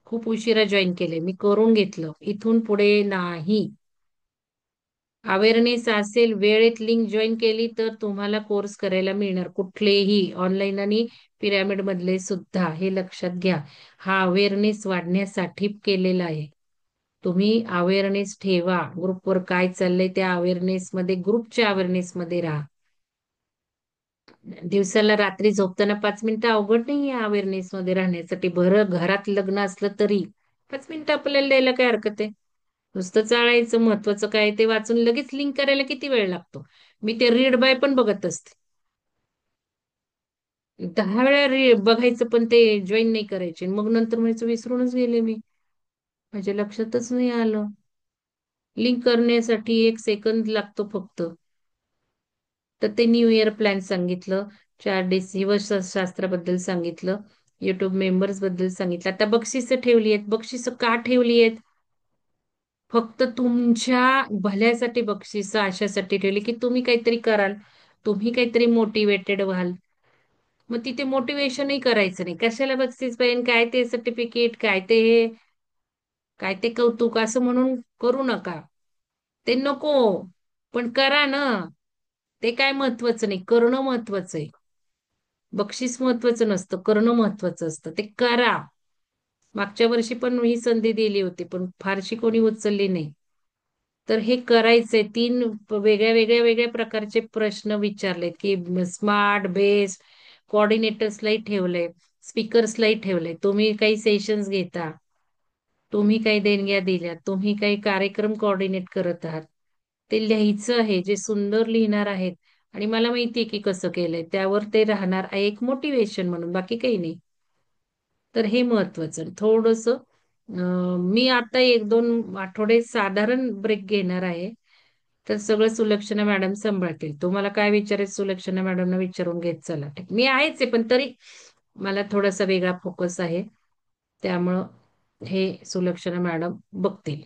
खूप उशिरा जॉईन केले मी, करून घेतलं. इथून पुढे नाही. अवेअरनेस असेल, वेळेत लिंक जॉईन केली तर तुम्हाला कोर्स करायला मिळणार, कुठलेही ऑनलाईन आणि पिरामिड मधले सुद्धा. हे लक्षात घ्या. हा अवेअरनेस वाढण्यासाठी केलेला आहे. तुम्ही अवेअरनेस ठेवा. ग्रुपवर काय चाललंय त्या अवेअरनेस मध्ये, ग्रुपच्या अवेअरनेस मध्ये राहा. दिवसाला रात्री झोपताना 5 मिनिटं अवघड नाही आहे अवेअरनेस मध्ये राहण्यासाठी. भर घरात लग्न असलं तरी 5 मिनिटं आपल्याला द्यायला काय हरकत आहे? नुसतं चाळायचं, महत्वाचं काय ते वाचून लगेच लिंक करायला किती वेळ लागतो. मी ते रीड बाय पण बघत असते. 10 वेळा बघायचं पण ते जॉईन नाही करायचे, मग नंतर म्हणायचं विसरूनच गेले मी, माझ्या लक्षातच नाही आलं. लिंक करण्यासाठी 1 सेकंद लागतो फक्त. तर ते न्यू इयर प्लॅन सांगितलं, 4 शास्त्राबद्दल सांगितलं, युट्यूब मेंबर्स बद्दल सांगितलं. आता बक्षिसं ठेवली आहेत. बक्षिसं का ठेवली आहेत? फक्त तुमच्या भल्यासाठी बक्षिसं अशासाठी ठेवली की तुम्ही काहीतरी कराल, तुम्ही काहीतरी मोटिवेटेड व्हाल. मग तिथे मोटिवेशनही करायचं नाही. कशाला बक्षीस पाहिजे, काय ते सर्टिफिकेट, काय ते हे, काय ते कौतुक असं म्हणून करू नका. ते नको. पण करा ना. ते काय महत्वाचं नाही, करणं महत्वाचं आहे. बक्षीस महत्वाचं नसतं, करणं महत्वाचं असतं. ते करा. मागच्या वर्षी पण ही संधी दिली होती, पण फारशी कोणी उचलली नाही. तर हे करायचंय. 3 वेगळ्या प्रकारचे प्रश्न विचारलेत की स्मार्ट बेस्ड, कोऑर्डिनेटर्सलाही ठेवलंय, स्पीकर्सलाही ठेवलंय. तुम्ही काही सेशन्स घेता, तुम्ही काही देणग्या दिल्या, तुम्ही काही कार्यक्रम कोऑर्डिनेट करत आहात, ते लिहायचं आहे. जे सुंदर लिहिणार आहेत आणि मला माहितीये की कसं केलंय, त्यावर ते राहणार आहे एक मोटिवेशन म्हणून, बाकी काही नाही. तर हे महत्वाचं. थोडस मी आता 1-2 आठवडे साधारण ब्रेक घेणार आहे. तर सगळं सुलक्षणा मॅडम सांभाळतील. तुम्हाला काय विचारायचं सुलक्षणा मॅडमना विचारून घेत चला. ठीक, मी आहेच आहे, पण तरी मला थोडासा वेगळा फोकस आहे. त्यामुळं हे सुलक्षणा मॅडम बघतील.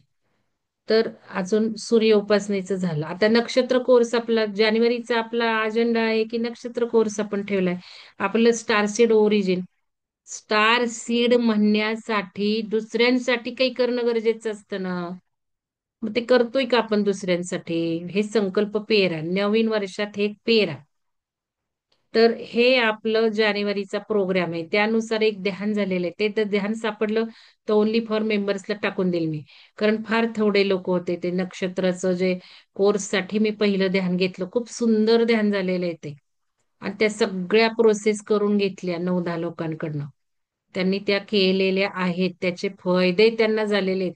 तर अजून सूर्य उपासनेचं झालं. आता नक्षत्र कोर्स आपला जानेवारीचा आपला अजेंडा आहे की नक्षत्र कोर्स आपण ठेवलाय. आपलं स्टारसीड ओरिजिन, स्टार सीड म्हणण्यासाठी दुसऱ्यांसाठी काही करणं गरजेचं असतं ना. मग ते करतोय का आपण दुसऱ्यांसाठी? हे संकल्प पेरा, नवीन वर्षात हे पेरा. तर हे आपलं जानेवारीचा प्रोग्राम आहे. त्यानुसार एक ध्यान झालेलं आहे. ते तर ध्यान सापडलं तर ओनली फॉर मेंबर्सला टाकून देईल मी. कारण फार थोडे लोक होते. ते नक्षत्राचं जे कोर्ससाठी मी पहिलं ध्यान घेतलं, खूप सुंदर ध्यान झालेलं आहे ते. आणि त्या सगळ्या प्रोसेस करून घेतल्या 9-10 लोकांकडनं. त्यांनी त्या केलेल्या आहेत. त्याचे फायदे त्यांना झालेले आहेत.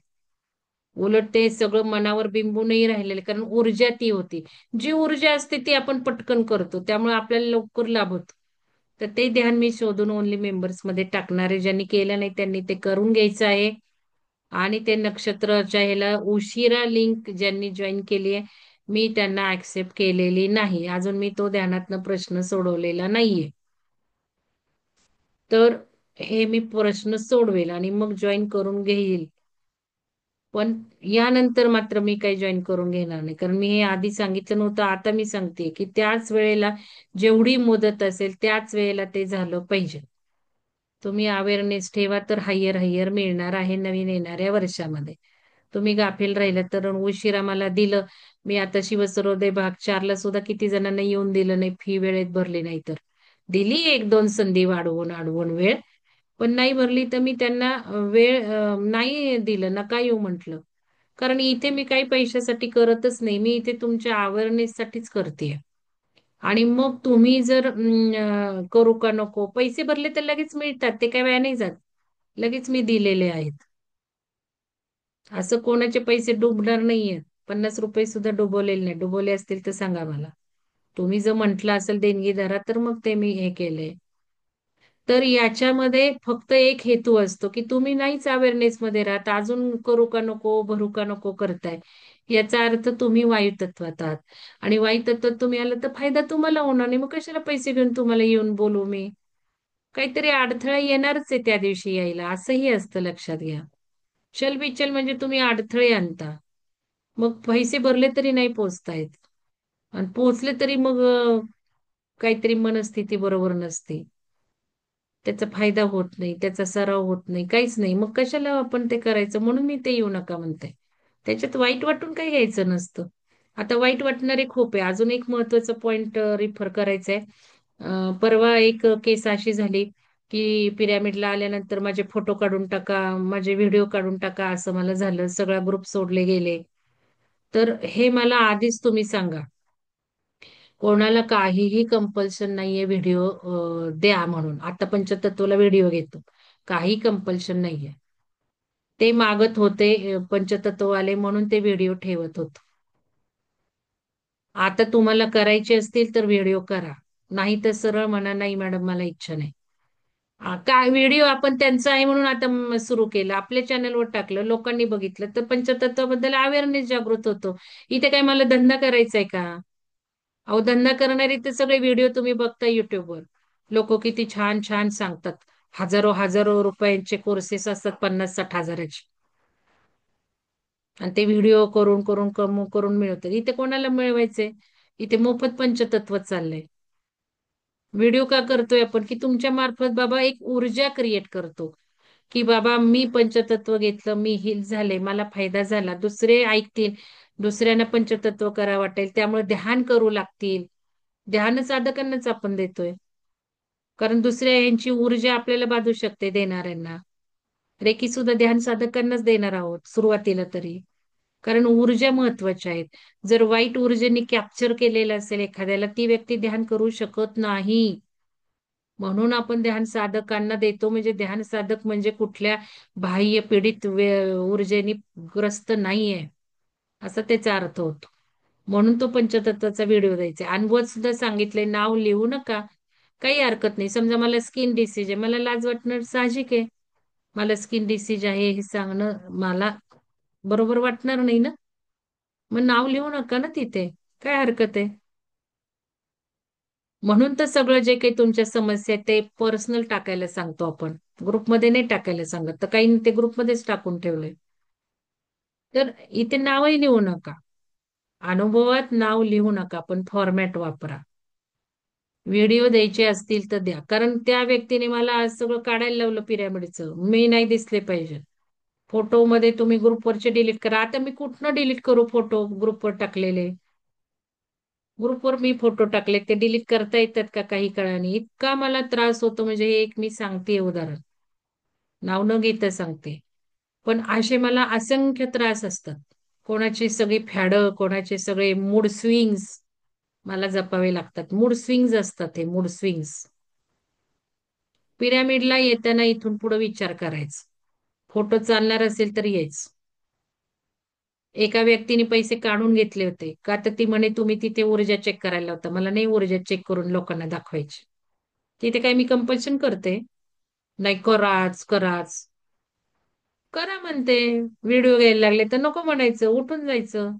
उलट ते सगळं मनावर बिंबूनही राहिलेले, कारण ऊर्जा ती होती. जी ऊर्जा असते ती आपण पटकन करतो, त्यामुळे आपल्याला लवकर लाभ होतो. तर ते ध्यान मी शोधून ओनली मेंबर्स मध्ये टाकणार आहे. ज्यांनी केलं नाही त्यांनी ते करून घ्यायचं आहे. आणि ते नक्षत्राच्या ह्याला उशिरा लिंक ज्यांनी जॉईन केली आहे, मी त्यांना ऍक्सेप्ट केलेली नाही. अजून मी तो ध्यानातनं प्रश्न सोडवलेला नाहीये. तर हे मी प्रश्न सोडवेल आणि मग जॉईन करून घेईल. पण यानंतर मात्र मी काही जॉईन करून घेणार नाही. कारण मी हे आधी सांगितलं नव्हतं, आता मी सांगते की त्याच वेळेला जेवढी मुदत असेल त्याच वेळेला ते झालं पाहिजे. तुम्ही अवेअरनेस ठेवा तर हायर हायर मिळणार आहे नवीन येणाऱ्या वर्षामध्ये. तुम्ही गाफील राहिलं तर उशिरा मला दिलं. मी आता शिवसरोदय भाग 4ला सुद्धा किती जणांना येऊन दिलं नाही, फी वेळेत भरली नाही तर. दिली 1-2 संधी वाढवून अडवून वेळ, पण नाही भरली तर मी त्यांना वेळ नाही दिलं, नका येऊ म्हटलं. कारण इथे मी काही पैशासाठी करतच नाही, मी इथे तुमच्या अवेअरनेससाठीच करते. आणि मग तुम्ही जर करू का नको, पैसे भरले तर लगेच मिळतात, ते काय वेळ नाही जात. लगेच मी दिलेले आहेत. असं कोणाचे पैसे डुबणार नाहीये. 50 रुपये सुद्धा डुबवलेले नाही. डुबवले असतील तर सांगा मला. तुम्ही जर म्हटलं असेल देणगी धरा, तर मग ते मी हे केलंय. तर याच्यामध्ये फक्त एक हेतू असतो की तुम्ही नाहीच अवेअरनेस मध्ये राहत, अजून करू का नको, भरू का नको करताय. याचा अर्थ तुम्ही वायुतत्वात आहात. आणि वायुतत्वात तुम्ही आलं तर फायदा तुम्हाला होणार नाही. मग कशाला पैसे घेऊन तुम्हाला येऊन बोलू मी? काहीतरी अडथळा येणारच आहे त्या दिवशी यायला, असंही असतं, लक्षात घ्या. चलबिचल म्हणजे तुम्ही अडथळे आणता. मग पैसे भरले तरी नाही पोचतायत. आणि पोचले तरी मग काहीतरी मनस्थिती बरोबर नसते. त्याचा फायदा होत नाही, त्याचा सराव होत नाही, काहीच नाही. मग कशाला आपण ते करायचं? म्हणून मी ते येऊ नका म्हणते. त्याच्यात वाईट वाटून काही घ्यायचं नसतं. आता वाईट वाटणारे खूप आहे. अजून एक महत्वाचा पॉइंट रिफर करायचा आहे. परवा एक केस अशी झाली की पिरॅमिडला आल्यानंतर माझे फोटो काढून टाका, माझे व्हिडिओ काढून टाका, असं मला झालं. सगळा ग्रुप सोडले गेले. तर हे मला आधीच तुम्ही सांगा. कोणाला काहीही कंपल्शन नाहीये व्हिडिओ द्या म्हणून. आता पंचतत्वला व्हिडिओ घेतो, काही कंपल्शन नाहीये. ते मागत होते पंचतत्ववाले म्हणून ते व्हिडिओ ठेवत होतो. आता तुम्हाला करायचे असतील तर व्हिडिओ करा. नाही तर सरळ म्हणा, नाही मॅडम मला इच्छा नाही. काय व्हिडिओ आपण त्यांचा आहे म्हणून आता सुरू केलं, आपल्या चॅनलवर टाकलं, लोकांनी बघितलं तर पंचतत्वाबद्दल अवेअरनेस जागृत होतो. इथे काय मला धंदा करायचा आहे का? अहो धंदा करणारे ते सगळे व्हिडिओ तुम्ही बघता युट्यूबवर. लोक किती छान छान सांगतात. हजारो हजारो रुपयांचे कोर्सेस असतात, 50-60 हजाराचे. आणि ते व्हिडिओ करून करून करून मिळवतात. इथे कोणाला मिळवायचे? इथे मोफत पंचतत्व चाललंय. व्हिडिओ का करतोय आपण? की तुमच्या मार्फत बाबा एक ऊर्जा क्रिएट करतो. की बाबा मी पंचतत्व घेतलं, मी हिल झाले, मला फायदा झाला, दुसरे ऐकतील, दुसऱ्यांना पंचतत्व करा वाटेल, त्यामुळे ध्यान करू लागतील. ध्यान साधकांनाच आपण देतोय. कारण दुसऱ्या यांची ऊर्जा आपल्याला बाधू शकते देणाऱ्यांना. रेकी सुद्धा ध्यान साधकांनाच देणार आहोत सुरुवातीला तरी. कारण ऊर्जा महत्वाच्या आहेत. जर वाईट ऊर्जेने कॅप्चर केलेलं असेल एखाद्याला, ती व्यक्ती ध्यान करू शकत नाही. म्हणून आपण ध्यान साधकांना देतो. म्हणजे ध्यान साधक म्हणजे कुठल्या बाह्य पीडित ऊर्जेने ग्रस्त नाहीये, असा त्याचा अर्थ होतो. म्हणून तो पंचतत्वाचा व्हिडिओ द्यायचा. अनुभव सुद्धा सांगितलंय, नाव लिहू नका, काही हरकत नाही. समजा मला स्किन डिसीज आहे, मला लाज वाटणं साहजिक आहे. मला स्किन डिसीज आहे हे सांगणं मला बरोबर वाटणार नाही ना. मग नाव लिहू नका ना तिथे, काय हरकत आहे? म्हणून तर सगळं जे काही तुमच्या समस्या आहेत ते पर्सनल टाकायला सांगतो आपण. ग्रुपमध्ये नाही टाकायला सांगत. तर काही ते ग्रुपमध्येच टाकून ठेवलंय. तर इथे नावही लिहू नका. अनुभवात नाव लिहू नका, पण फॉर्मॅट वापरा. व्हिडिओ द्यायचे असतील तर द्या. कारण त्या व्यक्तीने मला आज सगळं काढायला लावलं पिरॅमिडचं. मी नाही दिसले पाहिजे. फोटो मध्ये तुम्ही ग्रुपवरचे डिलीट करा. आता मी कुठनं डिलीट करू फोटो ग्रुपवर टाकलेले? ग्रुपवर मी फोटो टाकले, ते डिलीट करता येतात का काही काळाने? इतका मला त्रास होतो, म्हणजे हे एक मी सांगते उदाहरण. नाव न घेता सांगते. पण असे मला असंख्य त्रास असतात. कोणाची सगळी फॅडं, कोणाचे सगळे मूड स्विंग्स मला जपावे लागतात. मूड स्विंग्स असतात हे मूड स्विंग्स. पिरॅमिडला येताना इथून पुढे विचार करायचा. फोटो चालणार असेल तर यायच. एका व्यक्तीने पैसे काढून घेतले होते का, तर ती म्हणे तुम्ही तिथे ऊर्जा चेक करायला होता. मला नाही ऊर्जा चेक करून लोकांना दाखवायची. तिथे काय मी कंपल्शन करते? नाही, कराच कराच. करा म्हणते. व्हिडिओ घ्यायला लागले तर नको म्हणायचं, उठून जायचं.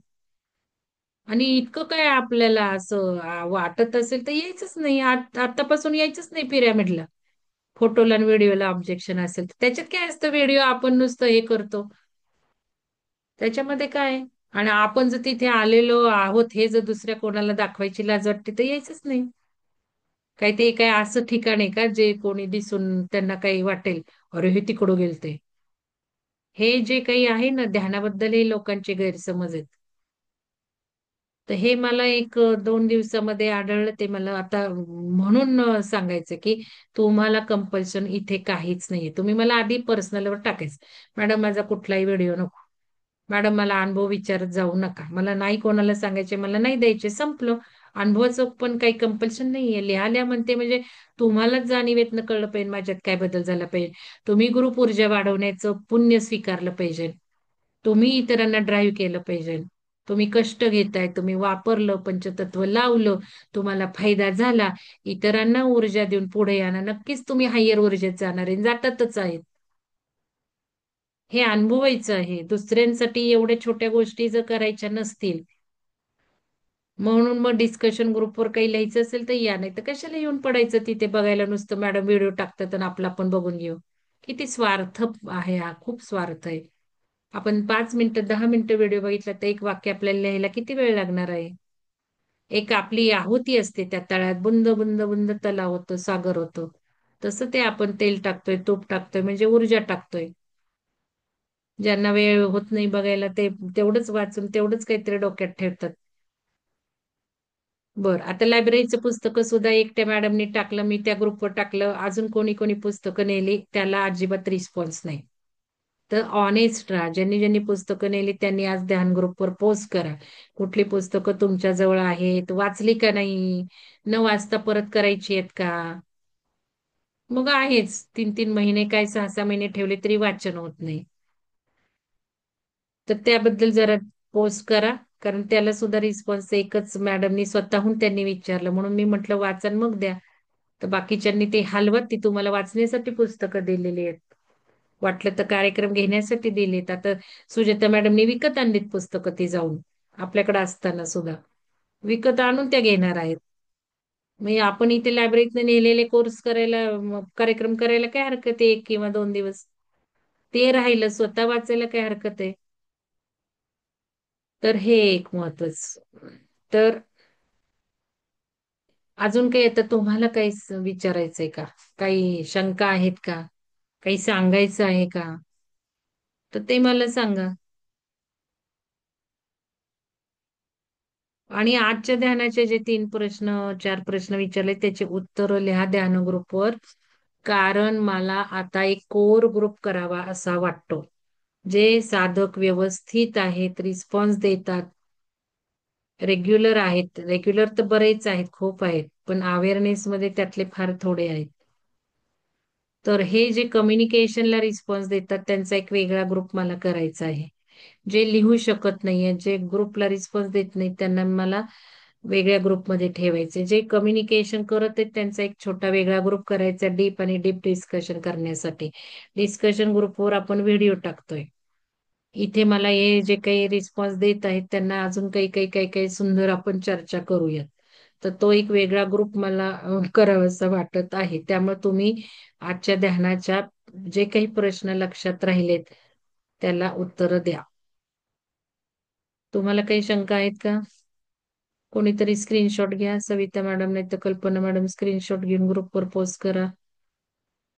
आणि इतकं काय आपल्याला असं वाटत असेल तर यायचंच नाही. आतापासून यायचंच नाही पिरॅमिडला. फोटोला आणि व्हिडिओला ऑब्जेक्शन असेल तर त्याच्यात काय असतं? व्हिडिओ आपण नुसतं हे करतो, त्याच्यामध्ये काय? आणि आपण जर तिथे आलेलो आहोत हे जर दुसऱ्या कोणाला दाखवायची लाज वाटते तर यायचंच नाही. काही ते काय असं ठिकाण आहे का जे कोणी दिसून त्यांना काही वाटेल, अरे हे तिकडं गेलते? हे जे काही आहे ना ध्यानाबद्दल, लोकांचे गैरसमज आहेत. तर हे मला एक 2 दिवसामध्ये आढळलं. ते मला आता म्हणून सांगायचं की तुम्हाला कंपल्शन इथे काहीच नाहीये. तुम्ही मला आधी पर्सनलवर टाकायचं, मॅडम माझा कुठलाही व्हिडिओ नको, मॅडम मला अनुभव विचारत जाऊ नका, मला नाही कोणाला सांगायचे, मला नाही द्यायचे, संपलं. अनुभवाचं पण काही कंपल्शन नाहीये. लिहाल्या म्हणते म्हणजे तुम्हालाच जाणीवेतनं कळलं पाहिजे माझ्यात काय बदल झाला पाहिजे. तुम्ही ग्रुप ऊर्जा वाढवण्याचं पुण्य स्वीकारलं पाहिजे. तुम्ही इतरांना ड्राईव्ह केलं पाहिजे. तुम्ही कष्ट घेताय, तुम्ही वापरलं, पंचतत्व लावलं, तुम्हाला फायदा झाला, इतरांना ऊर्जा देऊन पुढे येणार, नक्कीच तुम्ही हायर ऊर्जेत जाणार आहे, जातातच आहेत. हे अनुभवायचं आहे. दुसऱ्यांसाठी एवढ्या छोट्या गोष्टी जर करायच्या नसतील, म्हणून मग डिस्कशन ग्रुपवर काही लिहायचं असेल तर या, नाही तर कशाला येऊन पडायचं तिथे बघायला नुसतं मॅडम व्हिडिओ टाकतात आणि आपला आपण बघून घेऊ. किती स्वार्थ आहे हा, खूप स्वार्थ आहे. आपण 5 मिनिटं 10 मिनिटं व्हिडिओ बघितला तर एक वाक्य आपल्याला लिहायला किती वेळ लागणार आहे? एक आपली आहुती असते त्या तळ्यात, बुंद बुंद बुंद तलाव होतो, सागर होतो. तसं ते आपण तेल टाकतोय, तूप टाकतोय, म्हणजे ऊर्जा टाकतोय. ज्यांना वेळ होत नाही बघायला ते तेवढंच वाचून तेवढंच काहीतरी डोक्यात ठेवतात. बरं, आता लायब्ररीचं पुस्तकं सुद्धा एकट्या मॅडमनी टाकलं, मी त्या ग्रुपवर टाकलं, अजून कोणी कोणी पुस्तकं नेली, त्याला अजिबात रिस्पॉन्स नाही. तर ऑनेस्ट राहा. ज्यांनी ज्यांनी पुस्तकं नेली त्यांनी आज ध्यान ग्रुपवर पोस्ट करा. कुठली पुस्तकं तुमच्या जवळ आहेत, वाचली का नाही, न वाचता परत करायची आहेत का? मग आहेच, 3-3 महिने काय 6-6 महिने ठेवले तरी वाचन होत नाही. तर त्याबद्दल जरा पोस्ट करा. कारण त्याला सुद्धा रिस्पॉन्स एकच मॅडमनी स्वतःहून त्यांनी विचारलं, म्हणून मी म्हटलं वाचा आणि मग द्या. तर बाकीच्यांनी ते हलवत ती तुम्हाला वाचण्यासाठी पुस्तकं दिलेली आहेत. वाटलं तर कार्यक्रम घेण्यासाठी दिलेत. आता सुजाता मॅडमनी विकत आणलीत पुस्तकं ती जाऊन, आपल्याकडे असताना सुद्धा विकत आणून त्या घेणार आहेत. म्हणजे आपण इथे लायब्ररीतने नेलेले कोर्स करायला, कार्यक्रम करायला काय हरकत आहे, 1 किंवा 2 दिवस. ते राहिलं, स्वतः वाचायला काय हरकत आहे. तर हे एक महत्वाचं. तर अजून काही आता तुम्हाला काही विचारायचंय का? काही शंका आहेत का? काही सांगायचं आहे का? तर ते मला सांगा. आणि आजच्या ध्यानाचे जे 3 प्रश्न, 4 प्रश्न विचारले त्याचे उत्तर लिहा ध्यान ग्रुपवर. कारण मला आता एक कोर ग्रुप करावा असा वाटतो. जे साधक व्यवस्थित आहेत, रिस्पॉन्स देतात, रेग्युलर आहेत. रेग्युलर तर बरेच आहेत, खूप आहेत, पण अवेअरनेस मध्ये त्यातले फार थोडे आहेत. तर हे जे कम्युनिकेशनला रिस्पॉन्स देतात त्यांचा एक वेगळा ग्रुप मला करायचा आहे. जे लिहू शकत नाहीये, जे ग्रुपला रिस्पॉन्स देत नाहीत, त्यांना मला वेगळ्या ग्रुपमध्ये ठेवायचे. जे कम्युनिकेशन करत आहेत त्यांचा एक छोटा वेगळा ग्रुप करायचा, डीप आणि डीप डिस्कशन करण्यासाठी. डिस्कशन ग्रुपवर आपण व्हिडिओ टाकतोय. इथे मला हे जे काही रिस्पॉन्स देत आहेत त्यांना अजून काही काही काही काही सुंदर आपण चर्चा करूयात. तर तो एक वेगळा ग्रुप मला करावासा वाटत आहे. त्यामुळे तुम्ही आजच्या ध्यानाच्या जे काही प्रश्न लक्षात राहिलेत त्याला उत्तर द्या. तुम्हाला काही शंका आहेत का? कोणीतरी स्क्रीनशॉट घ्या. सविता मॅडम नाही तर कल्पना मॅडम स्क्रीनशॉट घेऊन ग्रुपवर पोस्ट करा.